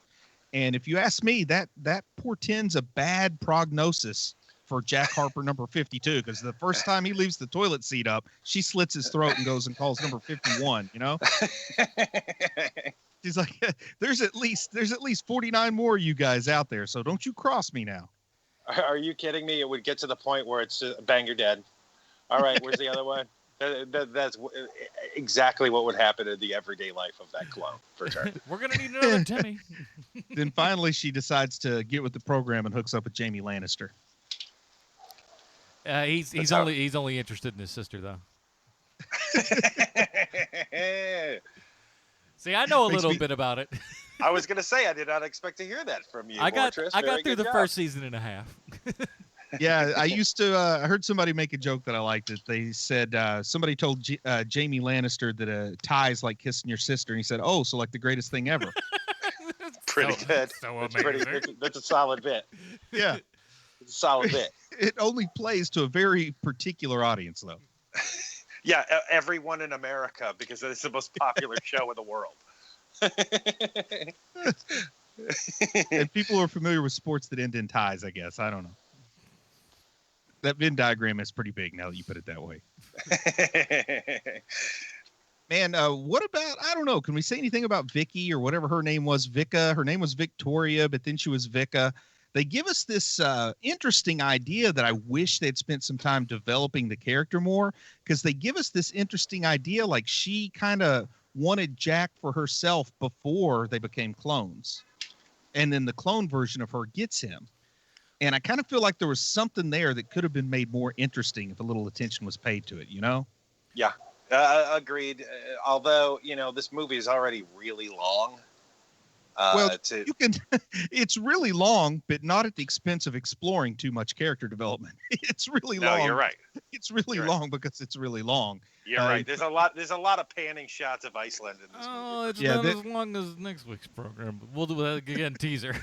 And if you ask me, that portends a bad prognosis for Jack Harper number 52, because the first time he leaves the toilet seat up, she slits his throat and goes and calls number 51. She's like, there's at least 49 more of you guys out there, so don't you cross me now. Are you kidding me? It would get to the point where it's bang, you're dead. All right, where's the other one? That's exactly what would happen in the everyday life of that clone, for sure. We're gonna need another Timmy. Then finally, she decides to get with the program and hooks up with Jamie Lannister. He's only interested in his sister, though. See, I know a little bit about it. I was going to say, I did not expect to hear that from you, I got Very through the job. first season and a half. Yeah, I used to. I heard somebody make a joke that I liked. It. They said somebody told Jamie Lannister that ties like kissing your sister, and he said, "Oh, so like the greatest thing ever." Pretty good. So amazing. That's a solid bit. Yeah. It's a solid bit. It only plays to a very particular audience, though. Yeah, everyone in America, because it's the most popular show in the world. And people who are familiar with sports that end in ties, I guess. I don't know. That Venn diagram is pretty big now that you put it that way. Man, what about, I don't know, can we say anything about Vicky or whatever her name was? Vika. Her name was Victoria, but then she was Vika. They give us this interesting idea that I wish they'd spent some time developing the character more, because they give us this interesting idea like she kind of wanted Jack for herself before they became clones. And then the clone version of her gets him. And I kind of feel like there was something there that could have been made more interesting if a little attention was paid to it, you know? Yeah, agreed. Although, this movie is already really long. Well, you can. It's really long, but not at the expense of exploring too much character development. It's really long. No, you're right. It's really long because it's really long. You're right. There's a lot of panning shots of Iceland in this movie. It's not as long as next week's program. But we'll do that again. Teaser.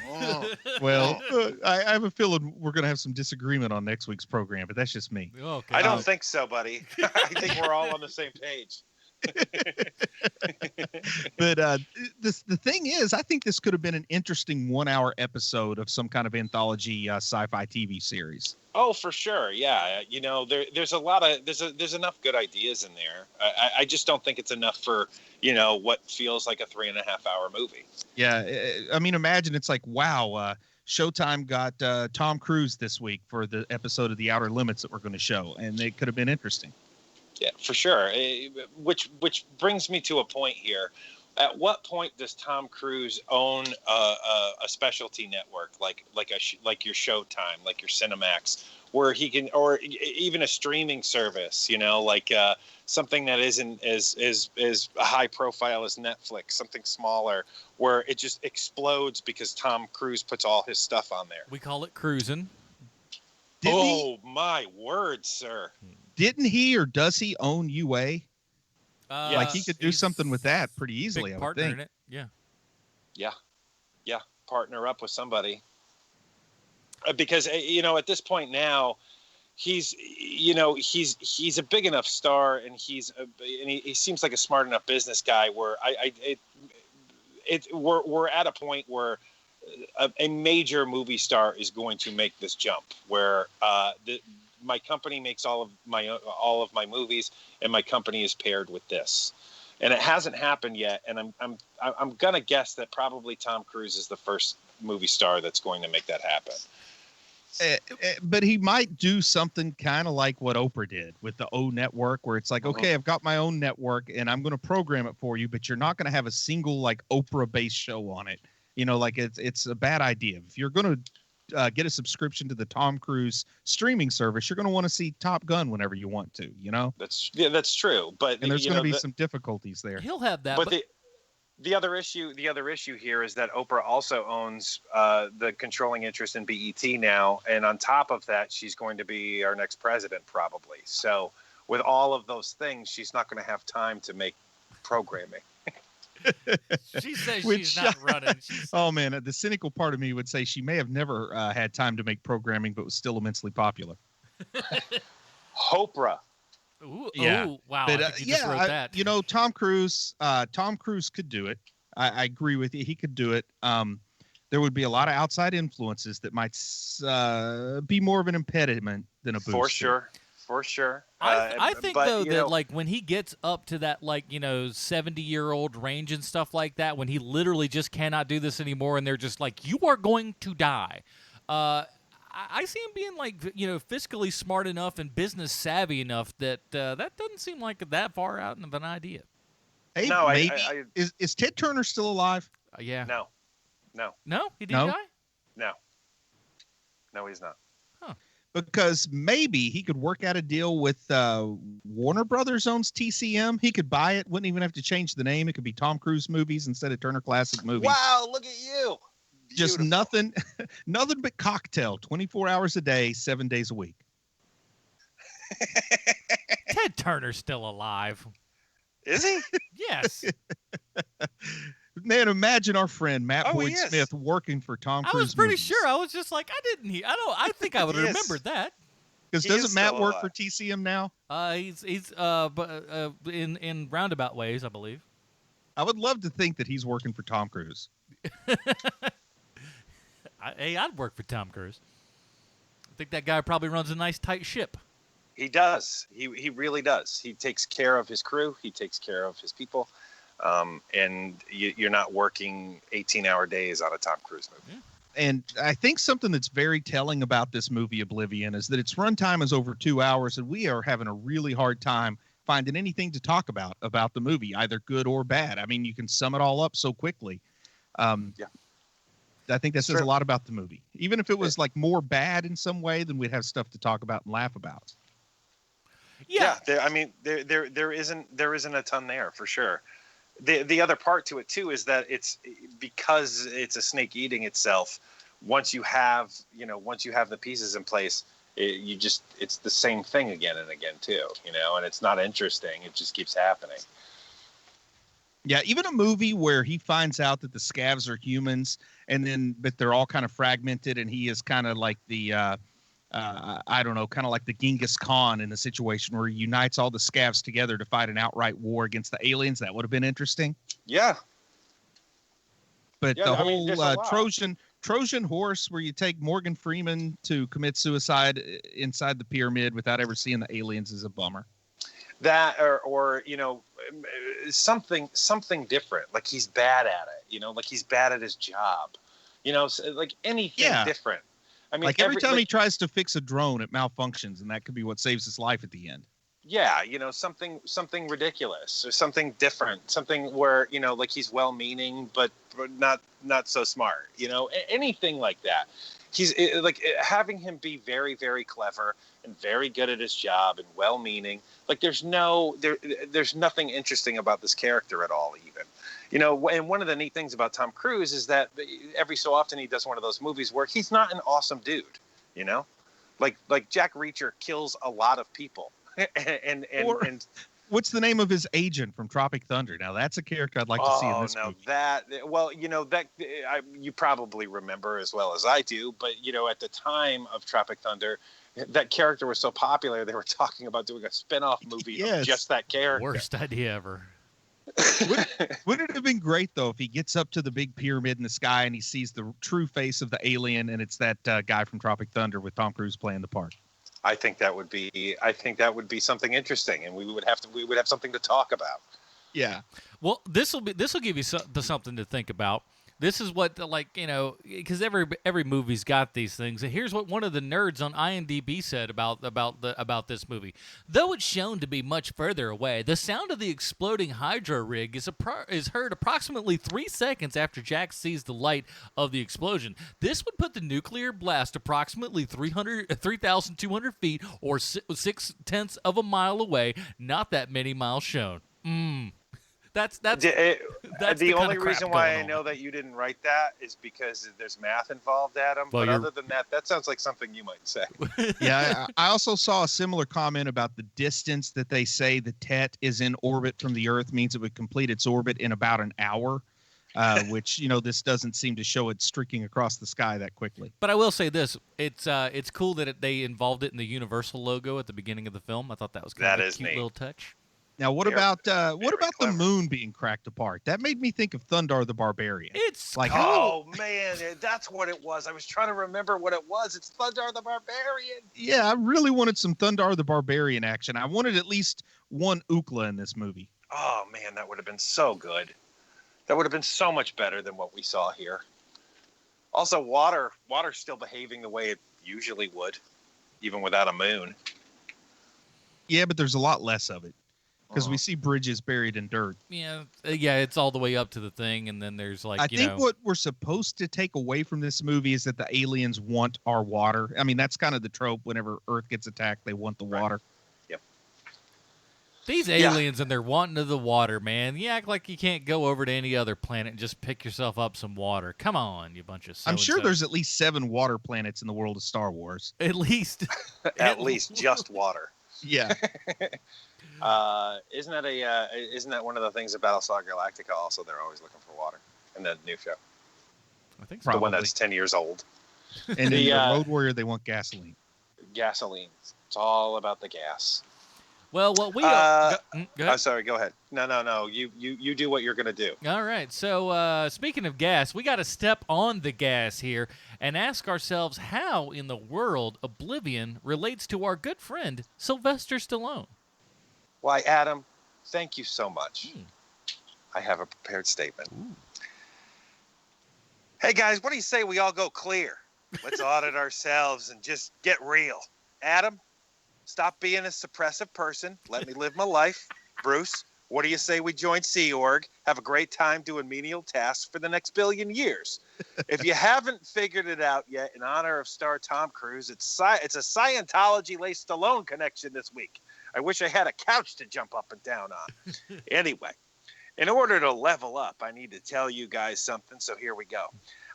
Well, I have a feeling we're going to have some disagreement on next week's program, but that's just me. Okay. I don't think so, buddy. I think we're all on the same page. But the thing is, I think this could have been an interesting 1-hour episode of some kind of anthology sci-fi TV series. Oh, for sure. Yeah. There's a lot of there's enough good ideas in there. I just don't think it's enough for, what feels like a 3.5-hour movie. Yeah. I mean, imagine it's like, wow, Showtime got Tom Cruise this week for the episode of The Outer Limits that we're going to show. And it could have been interesting. Yeah, for sure. Which brings me to a point here. At what point does Tom Cruise own a specialty network like your Showtime, like your Cinemax, where he can, or even a streaming service, something that isn't as high profile as Netflix, something smaller, where it just explodes because Tom Cruise puts all his stuff on there? We call it cruising. My word, sir. Didn't he or does he own UA? Like he could do something with that pretty easily, I would think. In it. Yeah. Partner up with somebody. Because at this point now, he's a big enough star, and he seems like a smart enough business guy where we're at a point where a major movie star is going to make this jump, where my company makes all of my movies, and my company is paired with this, and it hasn't happened yet. And I'm gonna guess that probably Tom Cruise is the first movie star that's going to make that happen. But he might do something kind of like what Oprah did with the O Network, where it's like, okay, I've got my own network, and I'm going to program it for you, but you're not going to have a single like Oprah-based show on it. It's a bad idea. If you're going to get a subscription to the Tom Cruise streaming service, you're going to want to see Top Gun whenever you want to, That's true. But and there's going to be some difficulties there. He'll have that. But the other issue here is that Oprah also owns the controlling interest in BET now, and on top of that, she's going to be our next president probably. So with all of those things, she's not going to have time to make programming. She says she's not running. Oh man, the cynical part of me would say she may have never had time to make programming, but was still immensely popular. Oprah. Ooh, yeah. Ooh, wow. But, just wrote that. Tom Cruise could do it. I agree with you. He could do it. There would be a lot of outside influences that might be more of an impediment than a boost. For sure. I think that like when he gets up to that 70-year-old range and stuff like that, when he literally just cannot do this anymore, and they're just like, you are going to die. I see him being fiscally smart enough and business savvy enough that that doesn't seem like that far out of an idea. Hey, no, maybe is Ted Turner still alive? Yeah. No, he didn't die. No, he's not. Huh. Because maybe he could work out a deal with Warner Brothers owns TCM. He could buy it. Wouldn't even have to change the name. It could be Tom Cruise Movies instead of Turner Classic Movies. Wow, look at you. Just nothing but cocktail, 24 hours a day, 7 days a week. Ted Turner's still alive. Is he? Yes. Man, imagine our friend Matt Boyd Smith working for Tom Cruise. I was pretty movies. sure. I was just like, I think I would have remembered that. Because doesn't Matt work for TCM now? He's in roundabout ways, I believe. I would love to think that he's working for Tom Cruise. I'd work for Tom Cruise. I think that guy probably runs a nice tight ship. He does. He really does. He takes care of his crew. He takes care of his people. And you're not working 18-hour days on a Tom Cruise movie. Yeah. And I think something that's very telling about this movie, Oblivion, is that its runtime is over 2 hours, and we are having a really hard time finding anything to talk about the movie, either good or bad. I mean, you can sum it all up so quickly. I think that says a lot about the movie. Even if it was more bad in some way, then we'd have stuff to talk about and laugh about. Yeah. There isn't a ton there for sure. the other part to it too is that it's because it's a snake eating itself. Once you have the pieces in place, it's the same thing again and again too, and it's not interesting. It just keeps happening. Yeah, even a movie where he finds out that the scavs are humans, but they're all kind of fragmented, and he is kind of like the, I don't know, kind of like the Genghis Khan in a situation where he unites all the scavs together to fight an outright war against the aliens. That would have been interesting. Yeah. But the whole Trojan horse where you take Morgan Freeman to commit suicide inside the pyramid without ever seeing the aliens is a bummer. That or something different, like he's bad at it, like he's bad at his job, like anything different. I mean, like every time he tries to fix a drone, it malfunctions, and that could be what saves his life at the end. Yeah, something ridiculous or something different, something where like he's well-meaning but not so smart, anything like that. He's like having him be very, very clever and very good at his job and well-meaning. Like there's nothing interesting about this character at all, even. And one of the neat things about Tom Cruise is that every so often he does one of those movies where he's not an awesome dude, like Jack Reacher kills a lot of people. and what's the name of his agent from Tropic Thunder? Now that's a character I'd like to see in this movie. You probably remember as well as I do, but at the time of Tropic Thunder, that character was so popular they were talking about doing a spin-off movie of just that character. Worst idea ever. Wouldn't it have been great though if he gets up to the big pyramid in the sky and he sees the true face of the alien, and it's that guy from Tropic Thunder with Tom Cruise playing the part? I think that would be something interesting, and we would have something to talk about. Yeah. Well, this will give you something to think about. This is what, because every movie's got these things. And here's what one of the nerds on IMDb said about this movie. Though it's shown to be much further away, the sound of the exploding hydro rig is heard approximately 3 seconds after Jack sees the light of the explosion. This would put the nuclear blast approximately 3,200 feet or 0.6 of a mile away. Not that many miles shown. That's the only reason why I know that you didn't write that is because there's math involved, Adam. Well, but other than that sounds like something you might say. Yeah, I also saw a similar comment about the distance that they say the Tet is in orbit from the Earth means it would complete its orbit in about an hour, which this doesn't seem to show it streaking across the sky that quickly. But I will say this: it's cool that they involved it in the Universal logo at the beginning of the film. I thought that was kind of a cute little touch. Now, what about the moon being cracked apart? That made me think of Thundar the Barbarian. It's like, oh man, that's what it was. I was trying to remember what it was. It's Thundar the Barbarian. Yeah, I really wanted some Thundar the Barbarian action. I wanted at least one Ookla in this movie. Oh man, that would have been so good. That would have been so much better than what we saw here. Also, water's still behaving the way it usually would, even without a moon. Yeah, but there's a lot less of it. Because we see bridges buried in dirt. Yeah, it's all the way up to the thing, and then there's I think what we're supposed to take away from this movie is that the aliens want our water. I mean, that's kind of the trope. Whenever Earth gets attacked, they want the water. Yep. These aliens and they're wanting the water, man. You act like you can't go over to any other planet and just pick yourself up some water. Come on, you bunch of so-and-so. I'm sure there's at least 7 water planets in the world of Star Wars. At least. At least just water. Yeah. Isn't that one of the things about Battlestar Galactica? Also, they're always looking for water in the new show. I think so. The one that's 10 years old. And in the Road Warrior, they want gasoline. Gasoline. It's all about the gas. Well, what we go ahead. Sorry, go ahead. No. You do what you're gonna do. All right. So speaking of gas, we got to step on the gas here and ask ourselves how in the world Oblivion relates to our good friend Sylvester Stallone. Why, Adam, thank you so much. I have a prepared statement. Ooh. Hey, guys, what do you say we all go clear? Let's audit ourselves and just get real. Adam, stop being a suppressive person. Let me live my life. Bruce, what do you say we join Sea Org, have a great time doing menial tasks for the next billion years? If you haven't figured it out yet, in honor of star Tom Cruise, it's a Scientology-laced Stallone connection this week. I wish I had a couch to jump up and down on. Anyway, In order to level up, I need to tell you guys something, so here we go.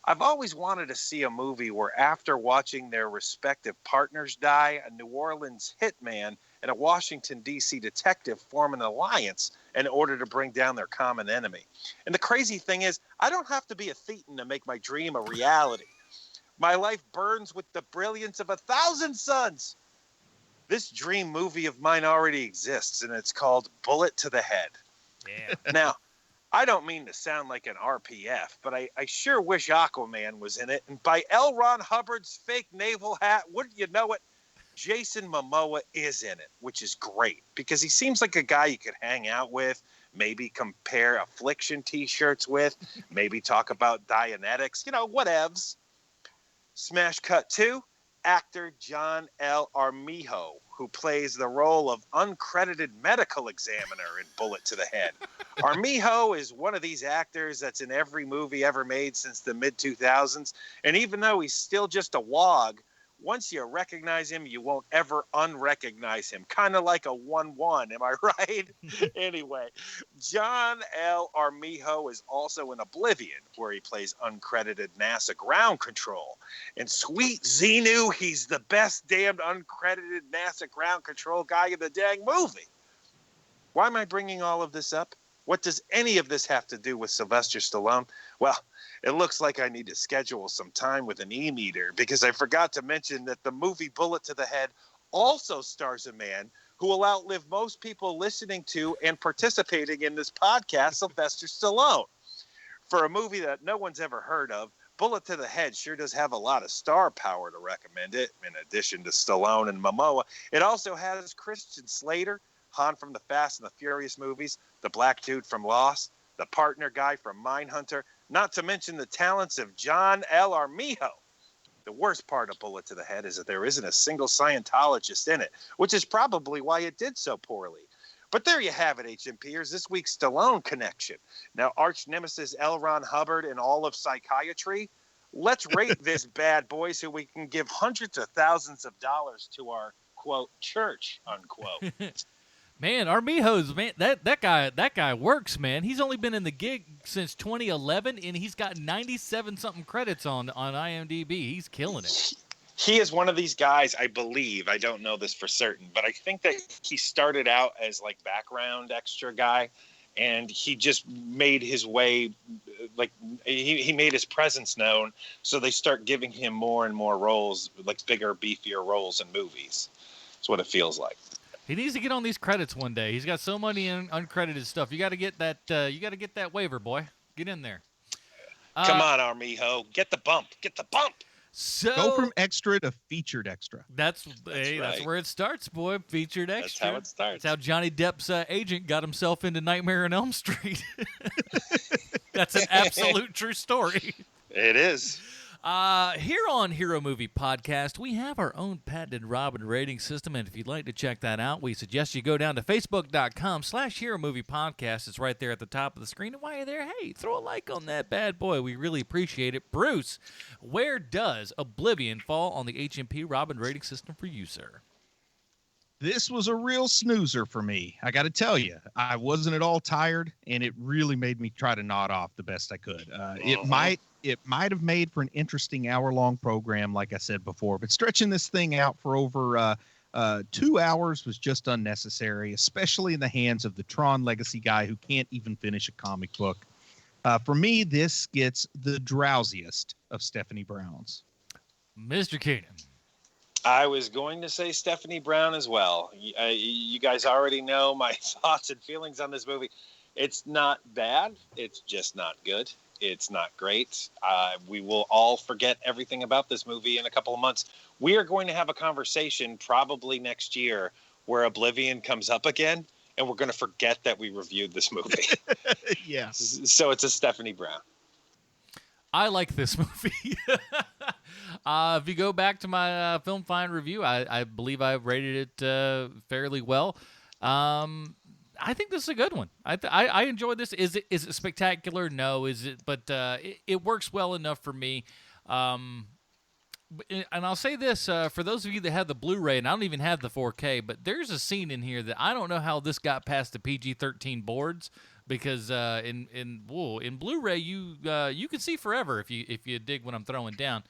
I've always wanted to see a movie where after watching their respective partners die, a New Orleans hitman and a Washington, D.C. detective form an alliance in order to bring down their common enemy. And the crazy thing is, I don't have to be a Thetan to make my dream a reality. My life burns with the brilliance of 1,000 suns. This dream movie of mine already exists, and it's called Bullet to the Head. Yeah. Now, I don't mean to sound like an RPF, but I sure wish Aquaman was in it. And by L. Ron Hubbard's fake naval hat, wouldn't you know it, Jason Momoa is in it, which is great because he seems like a guy you could hang out with, maybe compare Affliction T-shirts with, maybe talk about Dianetics, whatevs. Smash cut 2, actor John L. Armijo, who plays the role of uncredited medical examiner in Bullet to the Head. Armijo is one of these actors that's in every movie ever made since the mid-2000s, and even though he's still just a wog, once you recognize him, you won't ever unrecognize him. Kind of like a 1-1, am I right? Anyway, John L. Armijo is also in Oblivion, where he plays uncredited NASA ground control. And sweet Xenu, he's the best damned uncredited NASA ground control guy in the dang movie. Why am I bringing all of this up? What does any of this have to do with Sylvester Stallone? Well, it looks like I need to schedule some time with an e-meter because I forgot to mention that the movie Bullet to the Head also stars a man who will outlive most people listening to and participating in this podcast, Sylvester Stallone. For a movie that no one's ever heard of, Bullet to the Head sure does have a lot of star power to recommend it. In addition to Stallone and Momoa, it also has Christian Slater, Han from the Fast and the Furious movies, the black dude from Lost, the partner guy from Mindhunter, not to mention the talents of John L. Armijo. The worst part of Bullet to the Head is that there isn't a single Scientologist in it, which is probably why it did so poorly. But there you have it, HMPers, this week's Stallone connection. Now, arch nemesis L. Ron Hubbard and all of psychiatry, let's rate this bad boy so we can give hundreds of thousands of dollars to our, quote, church, unquote. Man, Armijo's that guy works, man. He's only been in the gig since 2011, and he's got 97 something credits on IMDb. He's killing it. He is one of these guys, I believe. I don't know this for certain, but I think that he started out as like background extra guy, and he just made his way, like he made his presence known. So they start giving him more and more roles, like bigger, beefier roles in movies. That's what it feels like. He needs to get on these credits one day. He's got so many uncredited stuff. You got to get that. You got to get that waiver, boy. Get in there. Come on, Armijo. Get the bump. Get the bump. So go from extra to featured extra. That's where it starts, boy. Featured extra. That's how it starts. That's how Johnny Depp's agent got himself into Nightmare on Elm Street. That's an absolute true story. It is. Here on Hero Movie Podcast, we have our own patented Robin rating system, and if you'd like to check that out, we suggest you go down to facebook.com/Hero Movie Podcast. It's right there at the top of the screen, and while you're there, hey, throw a like on that bad boy. We really appreciate it. Bruce, where does Oblivion fall on the HMP Robin rating system for you, sir? This was a real snoozer for me. I got to tell you, I wasn't at all tired, and it really made me try to nod off the best I could. It might have made for an interesting hour-long program, like I said before, but stretching this thing out for over 2 hours was just unnecessary, especially in the hands of the Tron Legacy guy who can't even finish a comic book. For me, this gets the drowsiest of Stephanie Brown's. Mr. Keenan. I was going to say Stephanie Brown as well. You guys already know my thoughts and feelings on this movie. It's not bad. It's just not good. It's not great. We will all forget everything about this movie in a couple of months. We are going to have a conversation probably next year where Oblivion comes up again, and we're going to forget that we reviewed this movie. Yes. So it's a Stephanie Brown. I like this movie. If you go back to my Film Find review, I believe I rated it fairly well. I think this is a good one. I enjoyed this. Is it spectacular? No. Is it? But it works well enough for me. And I'll say this for those of you that have the Blu-ray, and I don't even have the 4K, but there's a scene in here that I don't know how this got past the PG-13 boards, because in Blu-ray you can see forever if you dig what I'm throwing down.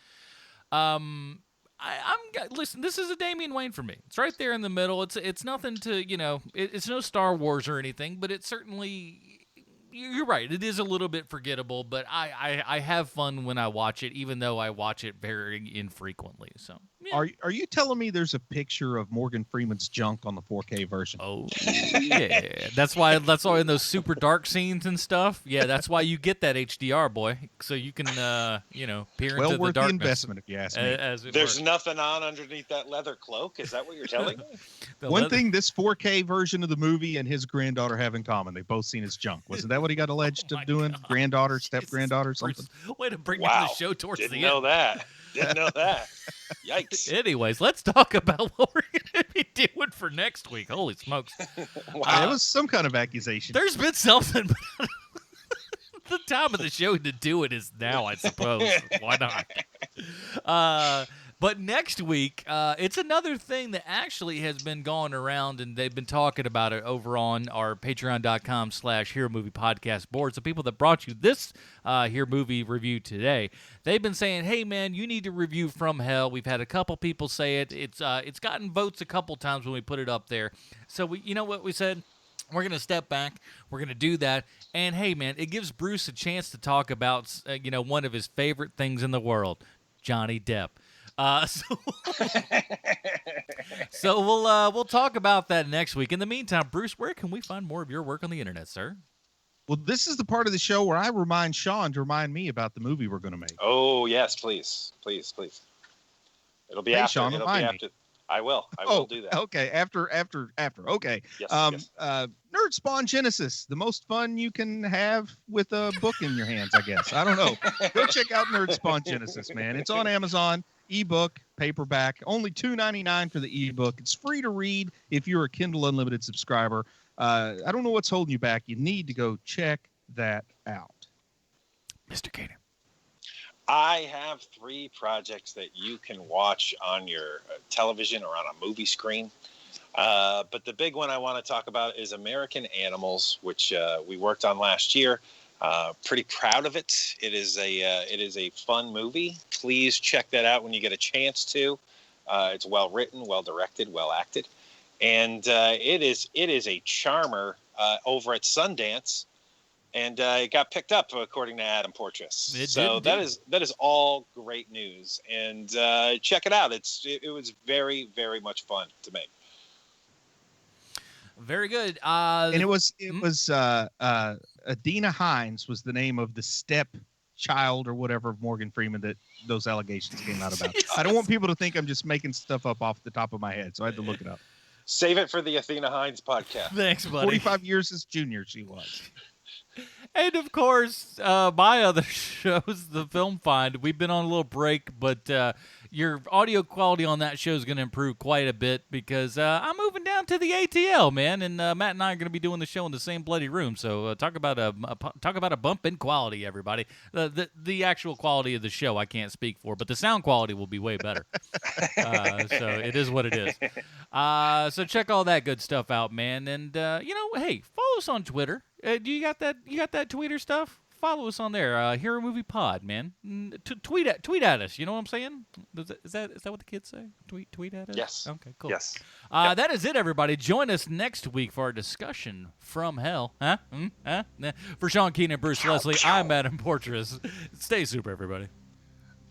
Listen. This is a Damian Wayne for me. It's right there in the middle. It's nothing to it's no Star Wars or anything, but it's certainly. You're right. It is a little bit forgettable, but I have fun when I watch it, even though I watch it very infrequently. So, yeah. Are you telling me there's a picture of Morgan Freeman's junk on the 4K version? Oh, yeah. That's why in those super dark scenes and stuff. Yeah, that's why you get that HDR, boy, so you can peer into the worth darkness. The investment, if you ask me. There's nothing on underneath that leather cloak. Is that what you're telling me? One thing this 4K version of the movie and his granddaughter have in common: they both seen his junk. Wasn't that what he got alleged of doing? God. Granddaughter, step-granddaughter, something? Way to bring down the show towards Didn't the know end. that. Didn't know that. Yikes. Anyways, let's talk about what we're going to be doing for next week. Holy smokes. Wow. It was some kind of accusation. There's been something, but the time of the show to do it is now, I suppose. Why not? But next week, it's another thing that actually has been going around, and they've been talking about it over on our patreon.com/Hero Movie Podcast board. So people that brought you this Hero Movie review today, they've been saying, hey, man, you need to review From Hell. We've had a couple people say it. It's gotten votes a couple times when we put it up there. So, you know what we said? We're going to step back. We're going to do that. And, hey, man, it gives Bruce a chance to talk about, one of his favorite things in the world, Johnny Depp. So we'll talk about that next week. In the meantime, Bruce, where can we find more of your work on the internet, sir? Well, this is the part of the show where I remind Sean to remind me about the movie we're going to make. Oh, yes, please. It'll be after. Sean, It'll be after. I will do that. Okay, after. Okay. Yes, Nerd Spawn Genesis, the most fun you can have with a book in your hands, I guess. I don't know. Go check out Nerd Spawn Genesis, man. It's on Amazon, ebook, paperback, only $2.99 for the ebook. It's free to read if you're a Kindle Unlimited subscriber. I don't know what's holding you back. You need to go check that out. Mr. Keenan. I have 3 projects that you can watch on your television or on a movie screen. But the big one I want to talk about is American Animals, which we worked on last year. Pretty proud of it. It is a fun movie. Please check that out when you get a chance to. It's well written, well directed, well acted, and it is a charmer over at Sundance. And it got picked up, according to Adam Portrais. So that is all great news. And check it out. It was very, very much fun to make. Very good. And it was Adina Hines was the name of the stepchild or whatever of Morgan Freeman that those allegations came out about. I don't want people to think I'm just making stuff up off the top of my head, so I had to look it up. Save it for the Athena Hines podcast. Thanks, buddy. 45 years his junior she was. And, of course, my other shows, The Film Find. We've been on a little break, but your audio quality on that show is going to improve quite a bit because I'm moving down to the ATL, man, and Matt and I are going to be doing the show in the same bloody room. So talk about a bump in quality, everybody. The actual quality of the show I can't speak for, but the sound quality will be way better. So it is what it is. So check all that good stuff out, man. And, hey, follow us on Twitter. Do you got that? You got that Twitter stuff? Follow us on there. Hero Movie Pod, man. Tweet at us. You know what I'm saying? Is that what the kids say? Tweet at us. Yes. Okay. Cool. Yes. That is it, everybody. Join us next week for our discussion From Hell. Huh? For Sean Keenan, Bruce Leslie, I'm Adam Portrais. Stay super, everybody.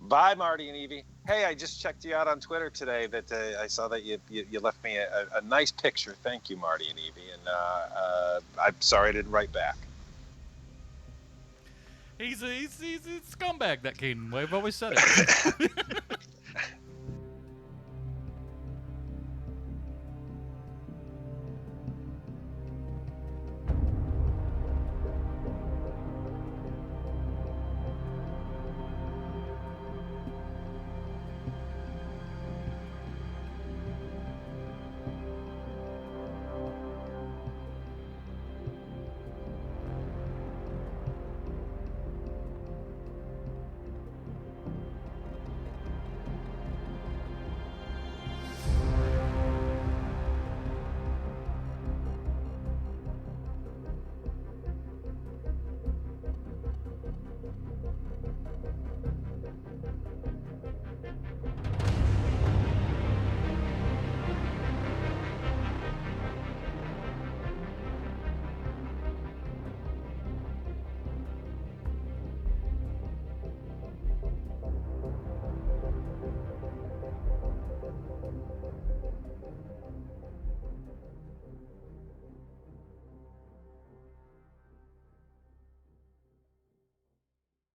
Bye, Marty and Evie. Hey, I just checked you out on Twitter today. That I saw that you left me a nice picture. Thank you, Marty and Evie. And I'm sorry I didn't write back. He's a scumbag, that Keenan. We've always said it.